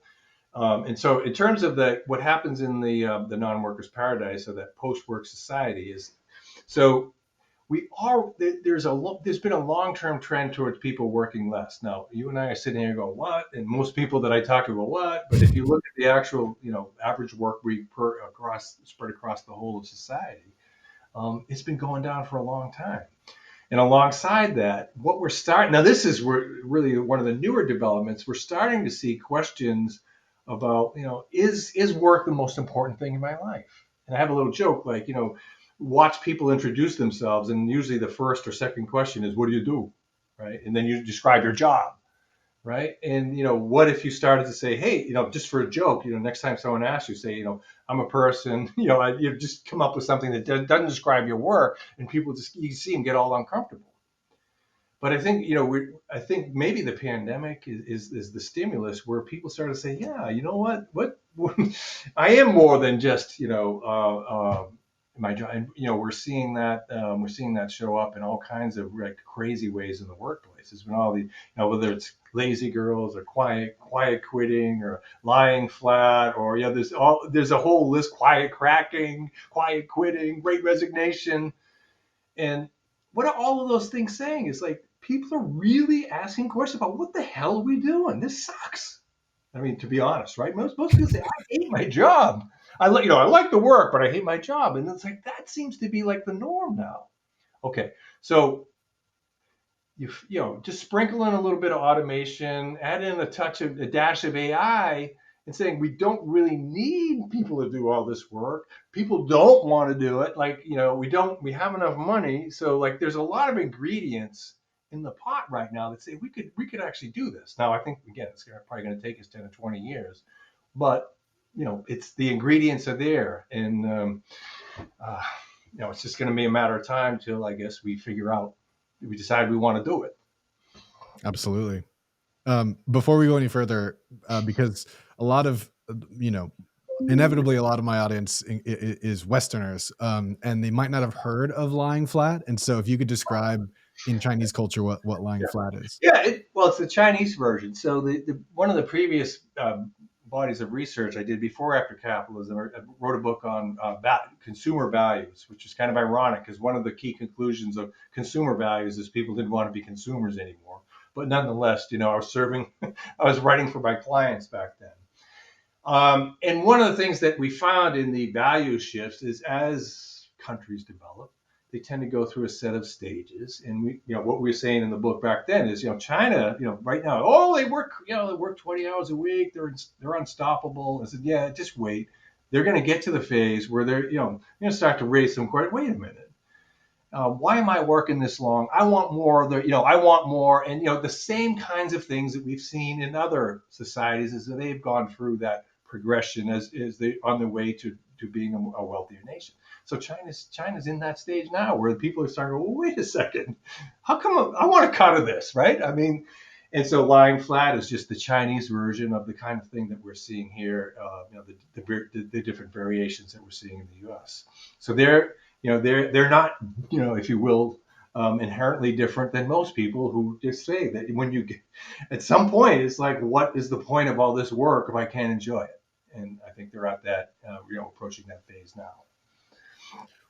And so, in terms of what happens in the non-workers' paradise, or that post-work society, is so there's been a long-term trend towards people working less. Now, you and I are sitting here going, what? And most people that I talk to go, what? But if you look at the actual, average work week spread across the whole of society, it's been going down for a long time. And alongside that, what we're starting now, this is really one of the newer developments. We're starting to see questions about, is work the most important thing in my life? And I have a little joke, like, watch people introduce themselves, and usually the first or second question is, what do you do? Right? And then you describe your job. Right. And, what if you started to say, hey, just for a joke, next time someone asks you, say, I'm a person, you just come up with something that doesn't describe your work, and people you see them get all uncomfortable. But I think, I think maybe the pandemic is the stimulus where people start to say, yeah, you know what, I am more than just, my job. And, we're seeing that show up in all kinds of like crazy ways in the workplace. It's been all the, whether it's lazy girls or quiet quitting or lying flat, or, there's a whole list: quiet cracking, quiet quitting, great resignation. And what are all of those things saying? Is like people are really asking questions about what the hell are we doing? This sucks. I mean, to be honest, right? Most people say, I hate my job. I like the work, but I hate my job. And it's like, that seems to be like the norm now. Okay. So just sprinkle in a little bit of automation, add in a dash of AI, and saying we don't really need people to do all this work. People don't want to do it. Like, we have enough money. So like, there's a lot of ingredients in the pot right now that say we could actually do this. Now, I think, again, it's probably going to take us 10 to 20 years, but it's the ingredients are there. And, it's just going to be a matter of time till, I guess, we decide we want to do it. Absolutely. Before we go any further, because a lot of, inevitably a lot of my audience is Westerners, and they might not have heard of lying flat. And so if you could describe in Chinese culture what lying flat is. Yeah, it's the Chinese version. So one of the previous bodies of research I did before After Capitalism, I wrote a book on consumer values, which is kind of ironic because one of the key conclusions of consumer values is people didn't want to be consumers anymore. But nonetheless, I was writing for my clients back then. And one of the things that we found in the value shifts is, as countries develop, they tend to go through a set of stages. And what we were saying in the book back then is, China, right now, they work 20 hours a week. They're unstoppable. I said, yeah, just wait. They're going to get to the phase where they're going to start to raise some question. Wait a minute. Why am I working this long? I want more. I want more, and the same kinds of things that we've seen in other societies is that they've gone through that progression as they on their way to being a wealthier nation. So China's in that stage now where people are starting to go, well, wait a second, how come I want a cut of this, right? I mean, and so lying flat is just the Chinese version of the kind of thing that we're seeing here. The different variations that we're seeing in the U.S. So they're not, if you will, inherently different than most people who just say that when you get at some point, it's like, what is the point of all this work if I can't enjoy it? And I think they're at that, approaching that phase now.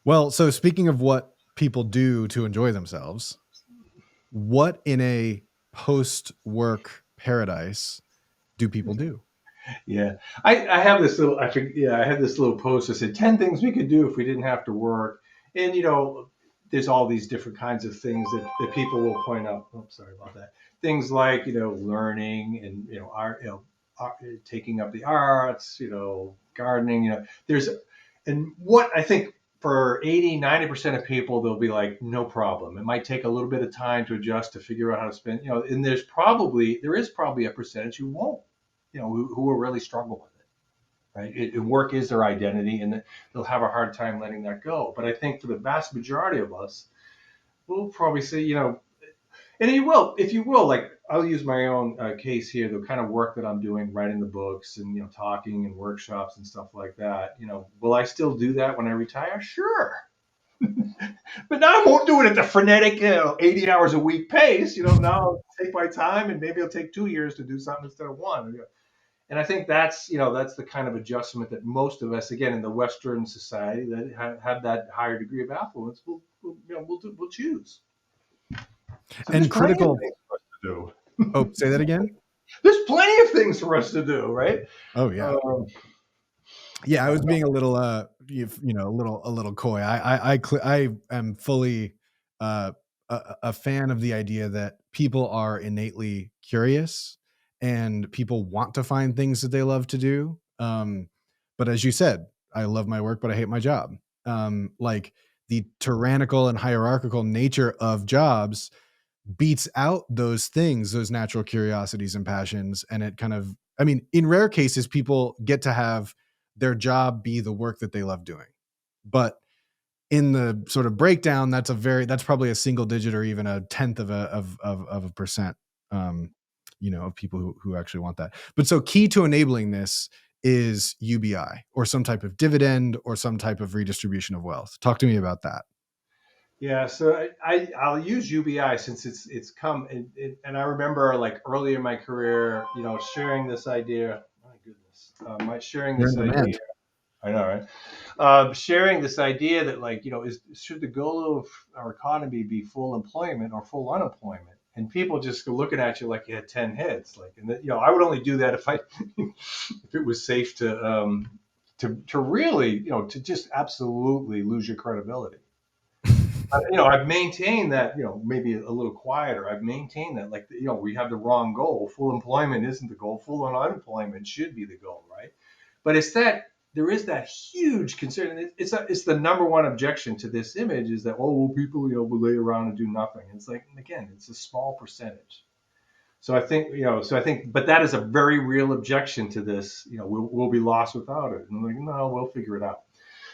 Well, so speaking of what people do to enjoy themselves, what in a post-work paradise do people do? Yeah, I have this little, I had this little post that said 10 things we could do if we didn't have to work. And, there's all these different kinds of things that people will point out. Oh, sorry about that. Things like, learning and, art, taking up the arts, gardening, and what I think for 80-90% of people, they'll be like, no problem. It might take a little bit of time to adjust to figure out how to spend, and there is probably a percentage who won't, who will really struggle with it, right? Work is their identity, and they'll have a hard time letting that go. But I think for the vast majority of us, we'll probably say, and if you will, like I'll use my own case here, the kind of work that I'm doing, writing the books and talking and workshops and stuff like that. Will I still do that when I retire? Sure, but now I won't do it at the frenetic, 80 hours a week pace. Now I'll take my time, and maybe it'll take 2 years to do something instead of one. And I think that's the kind of adjustment that most of us, again, in the Western society that have that higher degree of affluence, we'll choose. So there's And plenty of critical. things for us to do. Oh, say that again. There's plenty of things for us to do, right? Oh yeah. Yeah, I was being a little, a little coy. I am fully a fan of the idea that people are innately curious and people want to find things that they love to do. But as you said, I love my work, but I hate my job. Like the tyrannical and hierarchical nature of jobs beats out those things, those natural curiosities and passions. And it kind of, I mean, in rare cases, people get to have their job be the work that they love doing. But in the sort of breakdown, that's probably a single digit or even a tenth of a percent, of people who actually want that. But so key to enabling this is UBI or some type of dividend or some type of redistribution of wealth. Talk to me about that. Yeah, so I'll use UBI since it's come, and I remember like early in my career, sharing this idea. My goodness, sharing You're in this idea. demand. I know, right? Sharing this idea that, like, should the goal of our economy be full employment or full unemployment? And people just go looking at you like you had 10 heads. Like, and I would only do that if if it was safe to really, to just absolutely lose your credibility. I've maintained that, maybe a little quieter. I've maintained that, like, we have the wrong goal. Full employment isn't the goal. Full unemployment should be the goal, right? But it's that there is that huge concern. And it's the number one objection to this image is that, oh, well, people, will lay around and do nothing. It's like, again, it's a small percentage. So I think, but that is a very real objection to this. We'll be lost without it. And I'm like, no, we'll figure it out.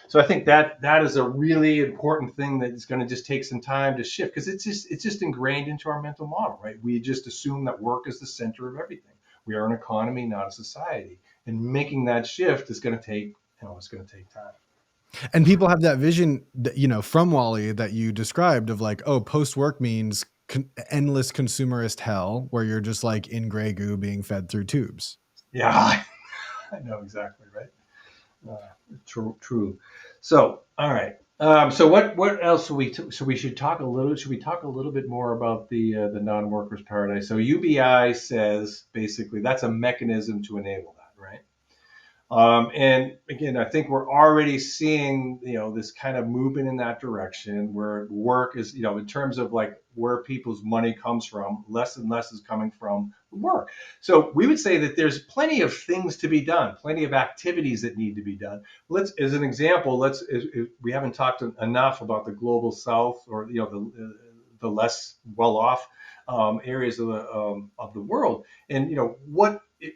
So I think that is a really important thing that is going to just take some time to shift because it's just ingrained into our mental model, right? We just assume that work is the center of everything. We are an economy, not a society, and making that shift is going to take it's going to take time. And people have that vision that, from Wall-E that you described of like, oh, post-work means endless consumerist hell where you're just like in gray goo being fed through tubes. Yeah, I know exactly, right? True. So, all right. So what else should talk a little? Should we talk a little bit more about the non-workers paradise? So UBI says basically that's a mechanism to enable that, right? And again, I think we're already seeing, this kind of movement in that direction where work is, in terms of like where people's money comes from, less and less is coming from work. So we would say that there's plenty of things to be done, plenty of activities that need to be done. As an example, we haven't talked enough about the global south, or, the less well-off areas of the world. And,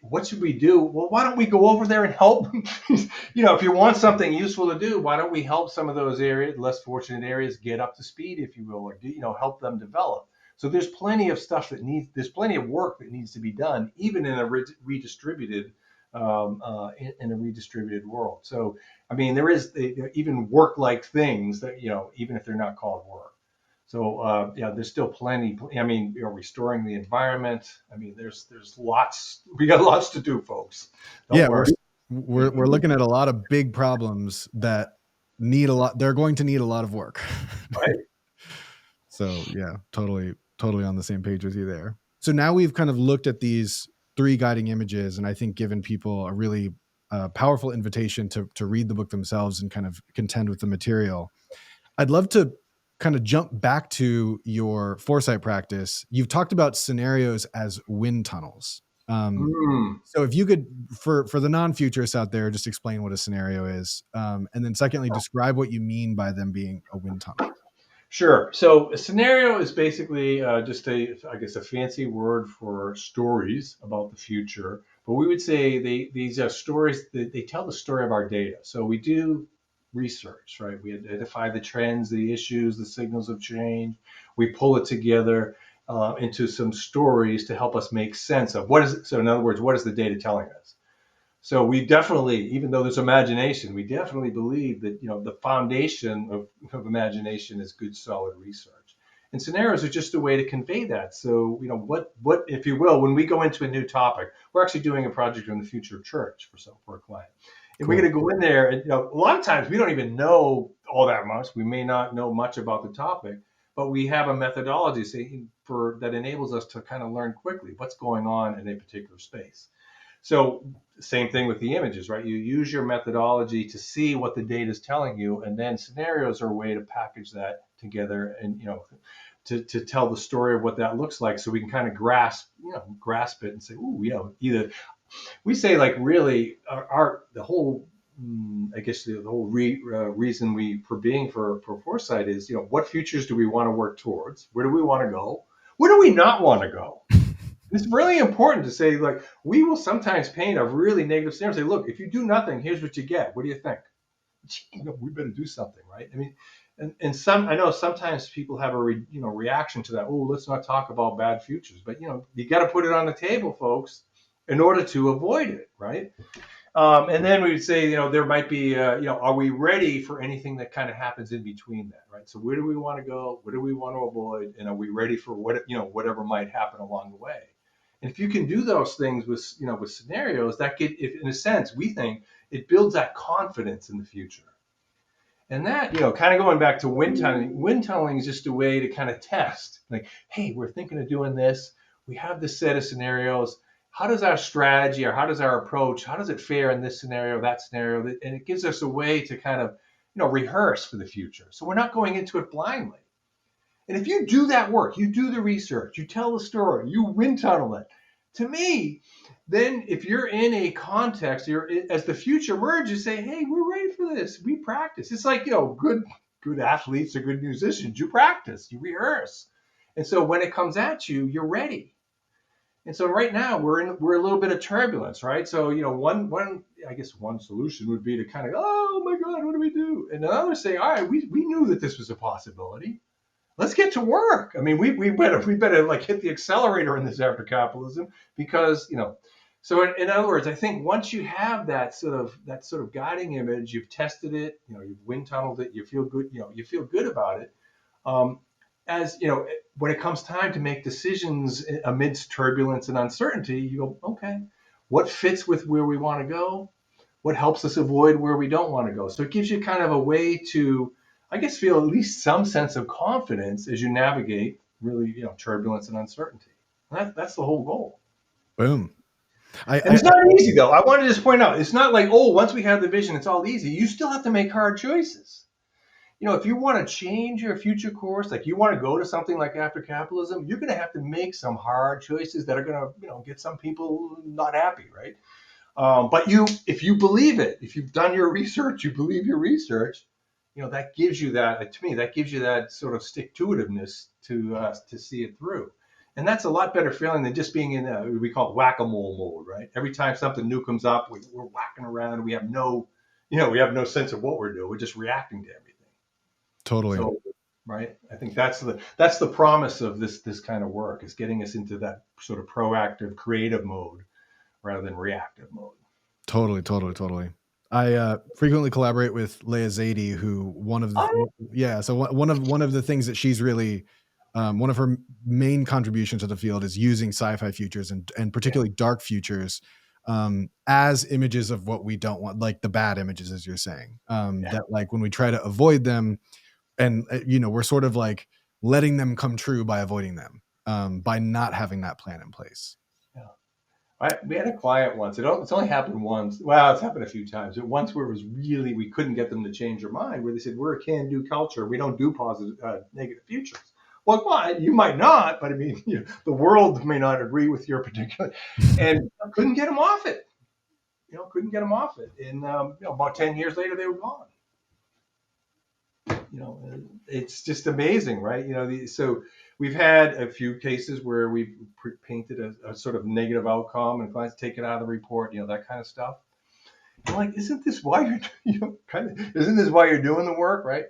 what should we do? Well, why don't we go over there and help? If you want something useful to do, why don't we help some of those areas, less fortunate areas, get up to speed, if you will, or help them develop. So there's plenty of there's plenty of work that needs to be done, even in a redistributed, in a redistributed world. So, I mean, there is even work-like things that, even if they're not called work. So, yeah, there's still plenty. I mean, restoring the environment. I mean, there's lots. We got lots to do, folks. Don't Yeah, worry. we're looking at a lot of big problems that need a lot. They're going to need a lot of work. Right. So yeah, totally on the same page with you there. So now we've kind of looked at these three guiding images, and I think given people a really powerful invitation to read the book themselves and kind of contend with the material. I'd love to kind of jump back to your foresight practice. You've talked about scenarios as wind tunnels. Mm. So if you could, for the non-futurists out there, just explain what a scenario is, and then secondly, describe what you mean by them being a wind tunnel. Sure. So a scenario is basically just I guess, a fancy word for stories about the future. But we would say these are stories that they tell the story of our data. So we do research, right? We identify the trends, the issues, the signals of change. We pull it together into some stories to help us make sense of what is it. So in other words, what is the data telling us? So we definitely, even though there's imagination, we definitely believe that, the foundation of imagination is good, solid research. And scenarios are just a way to convey that. So, what if you will, when we go into a new topic, we're actually doing a project on the future of church for a client, and we're Cool. going to go in there, and a lot of times we don't even know all that much. We may not know much about the topic, but we have a methodology that enables us to kind of learn quickly what's going on in a particular space. So same thing with the images, right? You use your methodology to see what the data is telling you, and then scenarios are a way to package that together and, to tell the story of what that looks like, so we can kind of grasp it and say, ooh, either we say, like, really the whole, I guess the whole reason for being for foresight is, what futures do we want to work towards? Where do we want to go? Where do we not want to go? It's really important to say, like, we will sometimes paint a really negative scenario and say, look, if you do nothing, here's what you get. What do you think? We better do something, right? I mean, and I know sometimes people have a reaction to that. Oh, let's not talk about bad futures, but you got to put it on the table, folks, in order to avoid it, right? And then we would say, there might be, are we ready for anything that kind of happens in between that, right? So where do we want to go? What do we want to avoid? And are we ready for whatever might happen along the way? And if you can do those things with scenarios, if in a sense, we think it builds that confidence in the future. And that, kind of going back to wind tunneling. Wind tunneling is just a way to kind of test, like, hey, we're thinking of doing this. We have this set of scenarios. How does our strategy, or how does our approach, how does it fare in this scenario, that scenario? And it gives us a way to kind of, rehearse for the future. So we're not going into it blindly. And if you do that work, you do the research, you tell the story, you wind tunnel it, to me, then if you're in a context, as the future emerges, say, hey, we're ready for this. We practice. It's like, good athletes or good musicians. You practice, you rehearse. And so when it comes at you, you're ready. And so right now we're a little bit of turbulence, right? So, one solution would be to kind of, oh my God, what do we do? And another say, all right, we knew that this was a possibility. Let's get to work. I mean, we better like hit the accelerator in this after capitalism, because So in other words, I think once you have that sort of guiding image, you've tested it, you've wind tunneled it, you feel good, you feel good about it. Um, as when it comes time to make decisions amidst turbulence and uncertainty, you go, okay, what fits with where we want to go? What helps us avoid where we don't want to go? So it gives you kind of a way to, I guess, feel at least some sense of confidence as you navigate really, turbulence and uncertainty. That's the whole goal. Boom. And it's not easy, though. I want to just point out, it's not like, oh, once we have the vision, it's all easy. You still have to make hard choices. If you want to change your future course, like you want to go to something like After Capitalism, you're going to have to make some hard choices that are going to, get some people not happy, right? But if you believe it, if you've done your research, you believe your research, that gives you that. To me, that gives you that sort of stick-to-itiveness to see it through, and that's a lot better feeling than just being in we call it whack-a-mole mode, right? Every time something new comes up, we're whacking around. We have no, we have no sense of what we're doing. We're just reacting to everything. Totally. So, right. I think that's the promise of this kind of work, is getting us into that sort of proactive, creative mode rather than reactive mode. Totally. I frequently collaborate with Leah Zadie, who so one of the things that she's really one of her main contributions to the field is using sci-fi futures and particularly dark futures as images of what we don't want, like the bad images, as you're saying, that like when we try to avoid them, and we're sort of like letting them come true by avoiding them, by not having that plan in place. We had a client once. It's only happened once. Well, it's happened a few times. Once where it was really, we couldn't get them to change their mind, where they said, we're a can-do culture. We don't do positive, negative futures. Well, you might not, but I mean, the world may not agree with your particular, and couldn't get them off it. Couldn't get them off it. And about 10 years later, they were gone. It's just amazing, right? So we've had a few cases where we've painted a sort of negative outcome, and clients take it out of the report, that kind of stuff. I'm like, isn't this why isn't this why you're doing the work, right?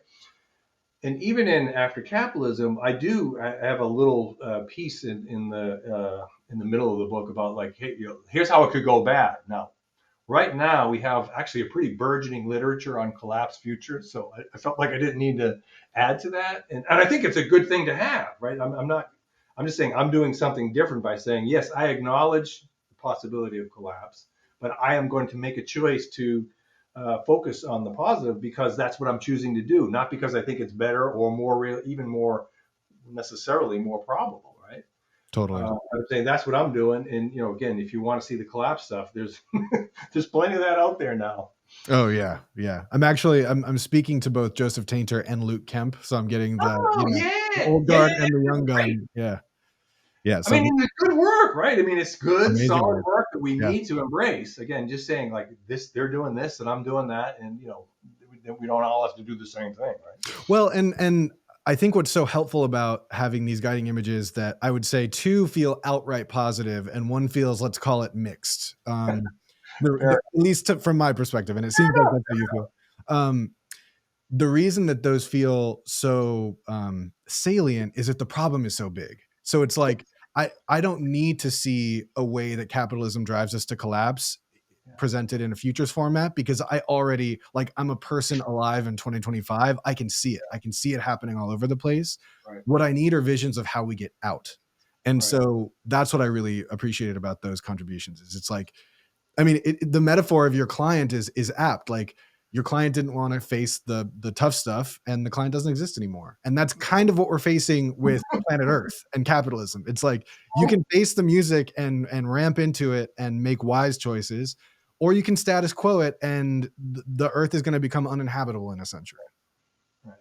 And even in After Capitalism, I have a little piece in the middle of the book about like, hey, here's how it could go bad. Now, right now, we have actually a pretty burgeoning literature on collapse futures, so I felt like I didn't need to add to that, and I think it's a good thing to have, right? I'm just saying I'm doing something different by saying, yes, I acknowledge the possibility of collapse, but I am going to make a choice to focus on the positive because that's what I'm choosing to do, not because I think it's better or more real, even more necessarily more probable, right? Totally. I'm saying that's what I'm doing, and again, if you want to see the collapse stuff, there's there's plenty of that out there now. Oh yeah. I'm speaking to both Joseph Tainter and Luke Kemp, so I'm getting the old guard and the young gun. Right. Yeah. So it's good work, right? I mean, it's good, solid work that we Yeah. need to embrace. Again, just saying like this, they're doing this, and I'm doing that, and we don't all have to do the same thing, right? Well, and I think what's so helpful about having these guiding images that I would say two feel outright positive and one feels, let's call it mixed. At least from my perspective, and it seems like that's how you feel. The reason that those feel so salient is that the problem is so big. So it's like, I don't need to see a way that capitalism drives us to collapse presented in a futures format, because I already, like, I'm a person alive in 2025. I can see it. I can see it happening all over the place. Right. What I need are visions of how we get out. And so that's what I really appreciated about those contributions is it's like, I mean, the metaphor of your client is apt. Like, your client didn't want to face the tough stuff, and the client doesn't exist anymore. And that's kind of what we're facing with planet Earth and capitalism. It's like, you can face the music and ramp into it and make wise choices, or you can status quo it, and the Earth is going to become uninhabitable in a century. Right.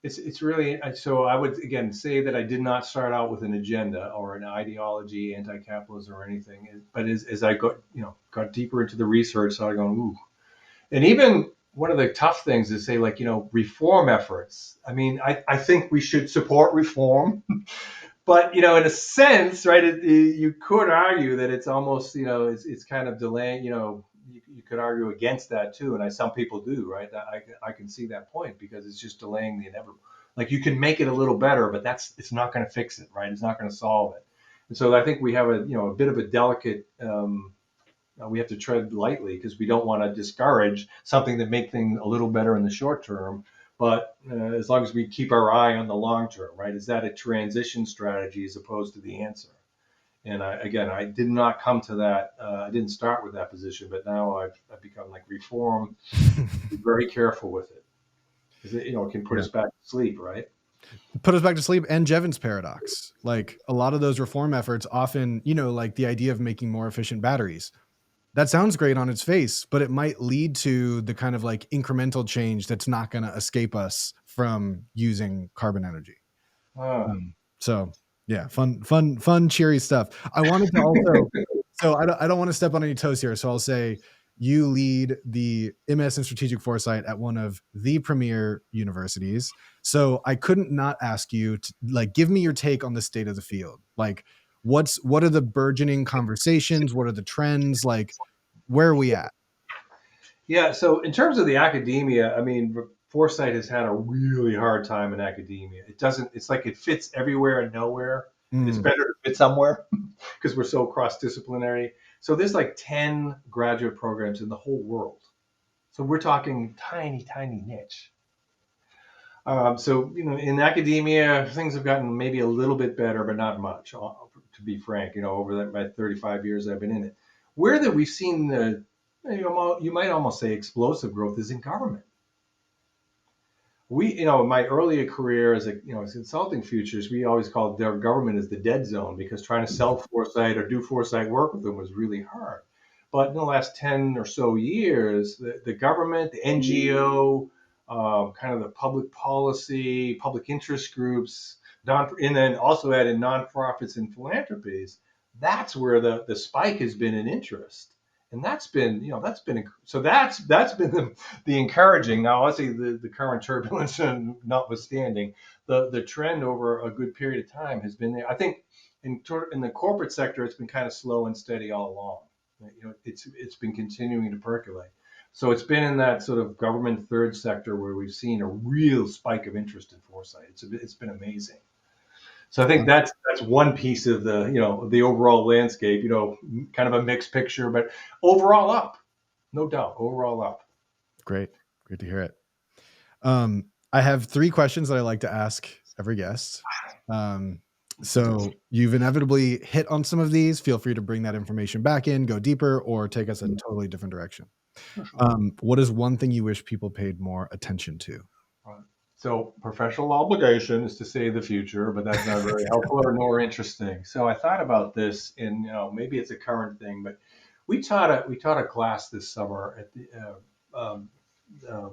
It's really, so I would again say that I did not start out with an agenda or an ideology, anti-capitalism or anything. But as I got deeper into the research, so I go, ooh. And even one of the tough things is say, like, reform efforts. I mean, I think we should support reform, but in a sense, right? You could argue that it's almost, it's kind of delaying. You could argue against that too, and some people do, right? I can see that point because it's just delaying the inevitable. Like, you can make it a little better, but it's not going to fix it, right? It's not going to solve it. And so I think we have a bit of a delicate. We have to tread lightly because we don't want to discourage something that make things a little better in the short term. But as long as we keep our eye on the long term, right? Is that a transition strategy as opposed to the answer? And I did not come to that. I didn't start with that position, but now I've become like reform. Be very careful with it because it can put us back to sleep, right? Put us back to sleep. And Jevons paradox. Like, a lot of those reform efforts often, like the idea of making more efficient batteries. that sounds great on its face, but it might lead to the kind of like incremental change that's not going to escape us from using carbon energy. Uh, So yeah, fun, cheery stuff. I wanted to also, so I don't want to step on any toes here. So I'll say you lead the MS in strategic foresight at one of the premier universities. So I couldn't not ask you to like, give me your take on the state of the field. Like what are the burgeoning conversations? What are the trends? Like, where are we at? yeah. So in terms of the academia, I mean, foresight has had a really hard time in academia. It doesn't. It's like it fits everywhere and nowhere, and it's Mm, better to fit somewhere because we're so cross-disciplinary. So there's like 10 graduate programs in the whole world. So we're talking tiny, tiny niche. So in academia, things have gotten maybe a little bit better, but not much. To be frank, over my 35 years I've been in it, where that we've seen the, you might almost say explosive growth is in government. In my earlier career as consulting futures, we always called their government as the dead zone because trying to sell foresight or do foresight work with them was really hard. But in the last 10 or so years, the government, the NGO, kind of the public policy, public interest groups, and then also added nonprofits and philanthropies, that's where the spike has been in interest. And that's been the encouraging. Now, let's say the current turbulence notwithstanding, the trend over a good period of time has been there. I think in the corporate sector, it's been kind of slow and steady all along. It's been continuing to percolate. So it's been in that sort of government third sector where we've seen a real spike of interest in foresight. It's been amazing. So I think that's one piece of the overall landscape. Kind of a mixed picture, but overall up, no doubt, overall up. great. Great to hear it. I have 3 questions that I like to ask every guest. So you've inevitably hit on some of these. Feel free to bring that information back in, go deeper, or take us a totally different direction. What is one thing you wish people paid more attention to? Right. So professional obligation is to say the future, but that's not very helpful or nor interesting. So I thought about this, and maybe it's a current thing, but we taught a class this summer at the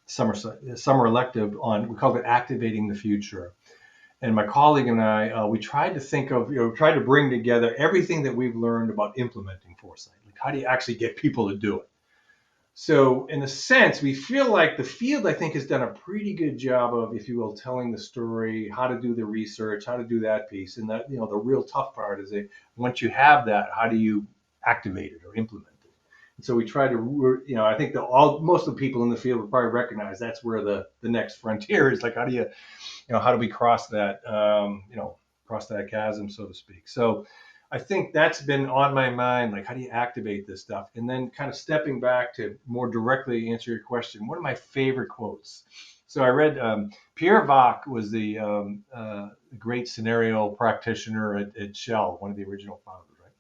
summer elective on, we called it Activating the Future. And my colleague and I, we tried to think of, tried to bring together everything that we've learned about implementing foresight. Like, how do you actually get people to do it? So, in a sense, we feel like the field, I think, has done a pretty good job of, if you will, telling the story, how to do the research, how to do that piece. And that, the real tough part is that once you have that, how do you activate it or implement it? And so we try to, I think most of the people in the field will probably recognize that's where the next frontier is. Like, how do we cross that chasm, so to speak. So I think that's been on my mind, like, how do you activate this stuff? And then kind of stepping back to more directly answer your question, one of my favorite quotes. So I read, Pierre Vac was the great scenario practitioner at Shell, one of the original founders, right?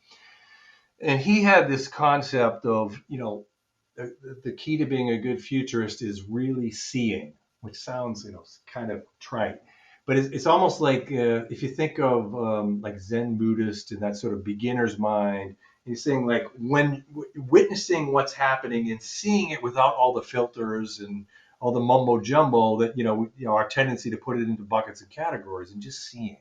And he had this concept of, the key to being a good futurist is really seeing, which sounds, kind of trite, but it's almost like, if you think of, like Zen Buddhist and that sort of beginner's mind. He's saying, like, when witnessing what's happening and seeing it without all the filters and all the mumbo jumbo that our tendency to put it into buckets and categories, and just seeing.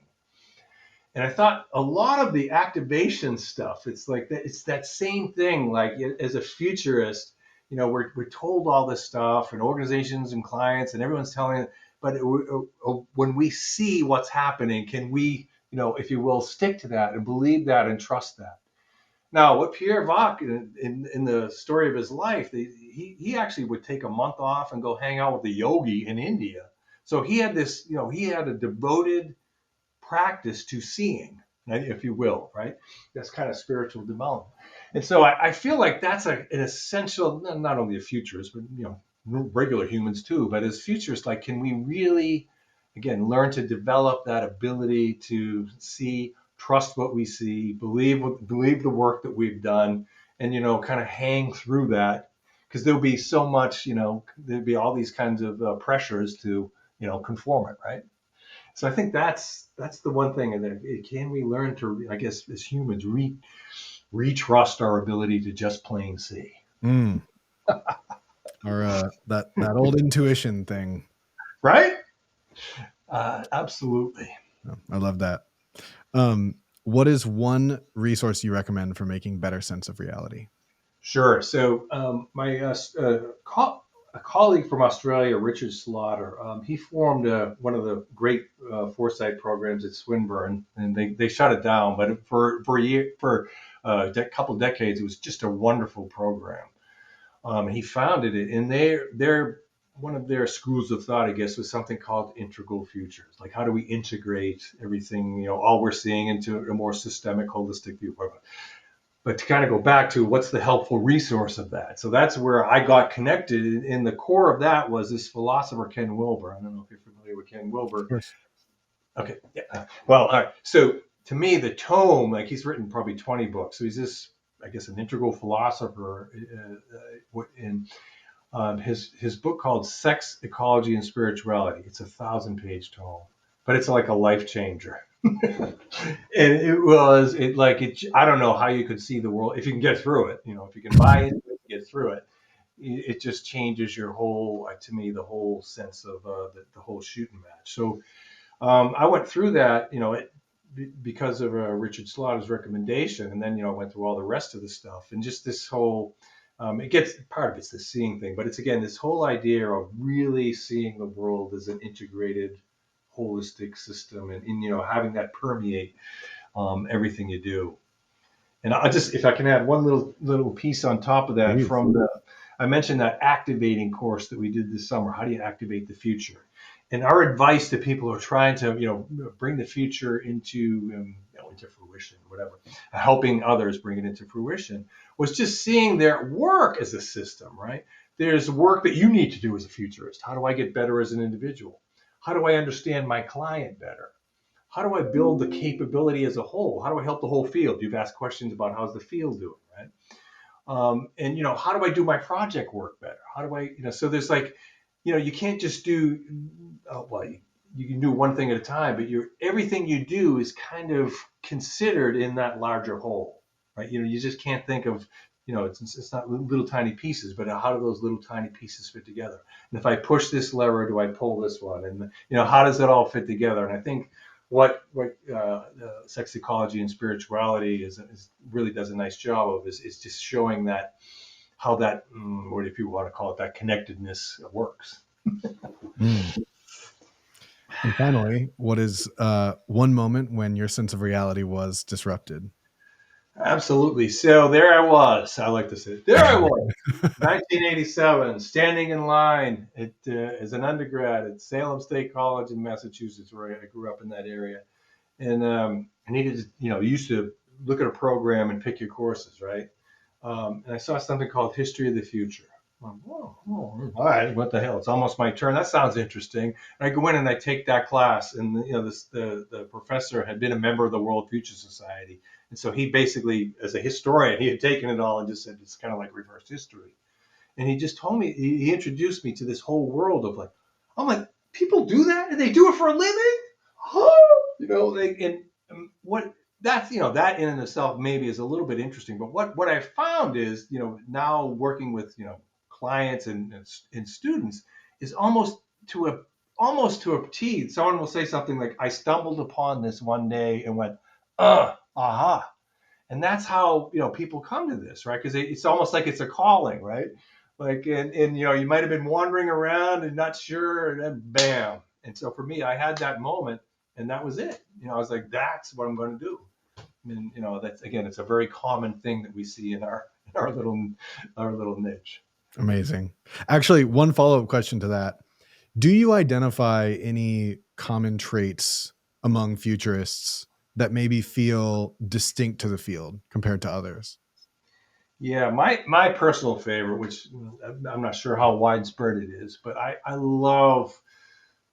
And I thought a lot of the activation stuff, it's like that, it's that same thing. Like, as a futurist, we're told all this stuff, and organizations and clients and everyone's telling it. But when we see what's happening, can we, if you will, stick to that and believe that and trust that? Now, what Pierre Vac, in the story of his life, he actually would take a month off and go hang out with a yogi in India. So he had this, he had a devoted practice to seeing, if you will, right? That's kind of spiritual development. And so I feel like that's an essential, not only a futurist, but regular humans too. But as futurists, like, can we really, again, learn to develop that ability to see, trust what we see, believe the work that we've done, and kind of hang through that, because there'll be so much, there'll be all these kinds of pressures to conform it, right? So I think that's the one thing, and then can we learn to, I guess, as humans, retrust our ability to just plain see. Mm. Or that old intuition thing. Right? Absolutely. Oh, I love that. What is one resource you recommend for making better sense of reality? Sure. So my a colleague from Australia, Richard Slaughter, he formed one of the great foresight programs at Swinburne, and they shut it down. But for a couple decades, it was just a wonderful program. He founded it, and they're one of their schools of thought, I guess, was something called integral futures. Like, how do we integrate everything, all we're seeing into a more systemic, holistic view? But to kind of go back to what's the helpful resource of that. So that's where I got connected. In the core of that was this philosopher, Ken Wilber. I don't know if you're familiar with Ken Of Wilber. course. Okay. Yeah. Well, all right. So to me, the tome, like he's written probably 20 books. So he's this, I guess, an integral philosopher. In his book called Sex, Ecology, and Spirituality. It's a 1,000-page tome, but it's like a life changer. And I don't know how you could see the world if you can get through it. If you can buy it, get through it. It just changes your whole, to me, the whole sense of the whole shooting match. So I went through that, because of Richard Slaughter's recommendation, and then I went through all the rest of the stuff, and just this whole. It gets part of it's the seeing thing, but it's again this whole idea of really seeing the world as an integrated, holistic system, and having that permeate everything you do. And if I can add one little piece on top of that, Please. I mentioned that activating course that we did this summer. How do you activate the future? And our advice to people who are trying to bring the future into fruition, whatever, helping others bring it into fruition, was just seeing their work as a system. Right? There's work that you need to do as a futurist. How do I get better as an individual? How do I understand my client better? How do I build the capability as a whole? How do I help the whole field? You've asked questions about how's the field doing, right? And how do I do my project work better? How do I, so there's like, you can't just do, well, you can do one thing at a time, but everything you do is kind of considered in that larger whole, right? You just can't think of, it's not little tiny pieces, but how do those little tiny pieces fit together? And if I push this lever, do I pull this one? And how does it all fit together? And I think what sex ecology and spirituality is really does a nice job of is just showing that how that what if you want to call it that connectedness works. Mm. And finally, what is one moment when your sense of reality was disrupted? Absolutely. So there I was. I like to say, there I was, 1987, standing in line as an undergrad at Salem State College in Massachusetts, where I grew up in that area. And I needed to, you used to look at a program and pick your courses, right? And I saw something called History of the Future. All right, what the hell? It's almost my turn. That sounds interesting. And I go in and I take that class, and the professor had been a member of the World Future Society, and so he basically, as a historian, he had taken it all and just said it's kind of like reverse history. And he just told me, he introduced me to this whole world of I'm like, people do that, and they do it for a living. What that's that in and itself maybe is a little bit interesting. But what I found is now working with clients and students is almost to a T. Someone will say something like, "I stumbled upon this one day and went, aha." And that's how people come to this, right? Because it's almost like it's a calling, right? Like, and you might have been wandering around and not sure, and then bam. And so for me, I had that moment, and that was it. I was like, that's what I'm going to do. And that's again, it's a very common thing that we see in our little niche. Amazing. Actually, one follow-up question to that. Do you identify any common traits among futurists that maybe feel distinct to the field compared to others? Yeah, my personal favorite, which I'm not sure how widespread it is, but I love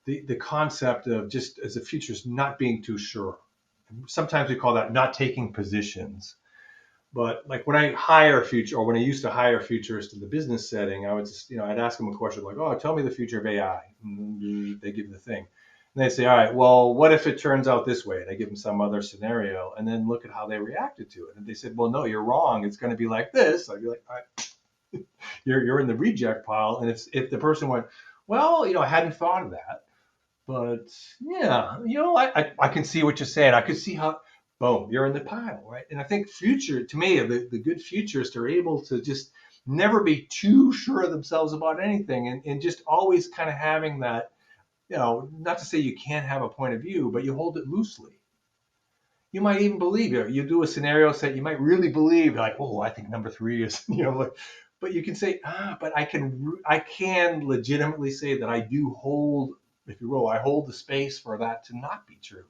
the concept of just as a futurist not being too sure. Sometimes we call that not taking positions. But like when I hire future, or when I used to hire futurists in the business setting, I would just, I'd ask them a question like, "Oh, tell me the future of AI." And they give me the thing. And they say, all right, well, what if it turns out this way? And I give them some other scenario, and then look at how they reacted to it. And they said, well, no, you're wrong. It's going to be like this. I'd be like, all right, you're in the reject pile. And if the person went, well, I hadn't thought of that, but yeah, I can see what you're saying. I could see how, boom, you're in the pile, right? And I think to me, the good futurists are able to just never be too sure of themselves about anything, and just always kind of having that, not to say you can't have a point of view, but you hold it loosely. You might even believe it. You do a scenario set, you might really believe, like, oh, I think number 3 is, like, but you can say, but I can legitimately say that I do hold, if you will, I hold the space for that to not be true.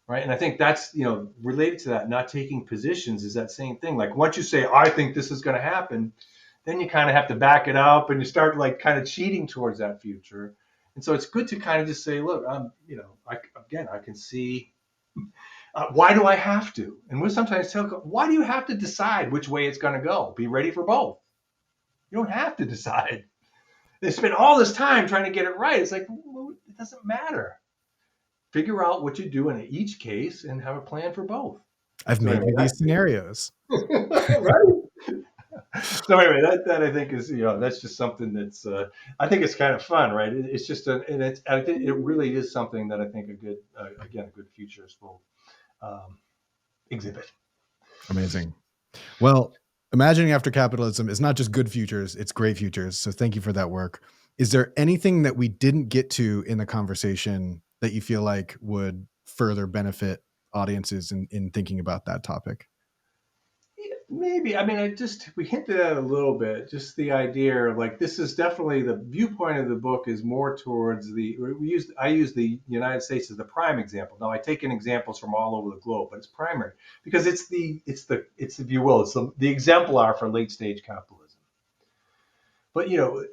Right. And I think that's, related to that, not taking positions is that same thing. Like once you say, I think this is going to happen, then you kind of have to back it up and you start like kind of cheating towards that future. And so it's good to kind of just say, look, I can see, why do I have to? And we sometimes tell, why do you have to decide which way it's going to go? Be ready for both. You don't have to decide. They spend all this time trying to get it right. It's like, well, it doesn't matter. Figure out what you do in each case and have a plan for both. I've made these scenarios. Right. So anyway, that I think is, that's just something that's, I think it's kind of fun, right? It's just, I think it really is something that I think a good futurist will exhibit. Amazing. Well, Imagining After Capitalism is not just good futures, it's great futures. So thank you for that work. Is there anything that we didn't get to in the conversation that you feel like would further benefit audiences in thinking about that topic? Yeah, maybe. I mean, we hinted at it a little bit, just the idea of like, this is definitely the viewpoint of the book is more towards I use the United States as the prime example. Now I take in examples from all over the globe, but it's primary because it's if you will, it's the exemplar for late stage capitalism. But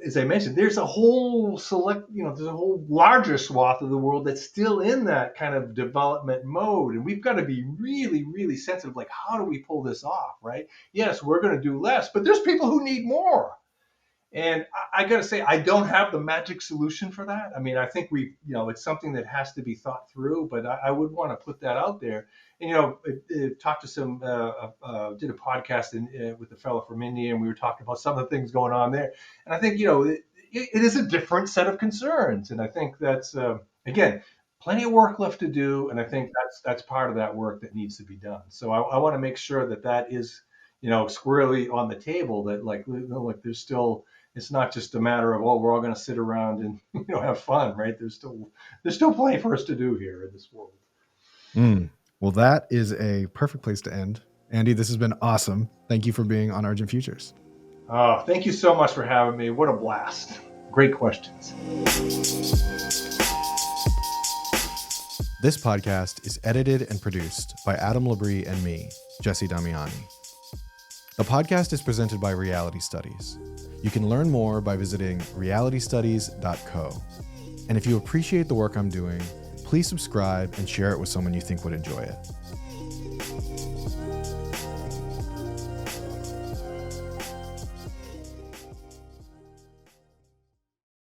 as I mentioned, there's a whole there's a whole larger swath of the world that's still in that kind of development mode, and we've got to be really, really sensitive. Like, how do we pull this off, right? Yes, we're going to do less, but there's people who need more. And I got to say, I don't have the magic solution for that. I mean, I think it's something that has to be thought through, but I would want to put that out there. And, talked to did a podcast with a fellow from India, and we were talking about some of the things going on there. And I think, it is a different set of concerns. And I think that's, again, plenty of work left to do. And I think that's part of that work that needs to be done. So I want to make sure that is, squarely on the table, that like there's still, it's not just a matter of, we're all going to sit around and have fun, right? There's still plenty for us to do here in this world. Well, that is a perfect place to end. Andy, this has been awesome. Thank you for being on Argent Futures. Thank you so much for having me. What a blast. Great questions. This podcast is edited and produced by Adam Labrie and me, Jesse Damiani. The podcast is presented by Reality Studies. You can learn more by visiting realitystudies.co. And if you appreciate the work I'm doing, please subscribe and share it with someone you think would enjoy it.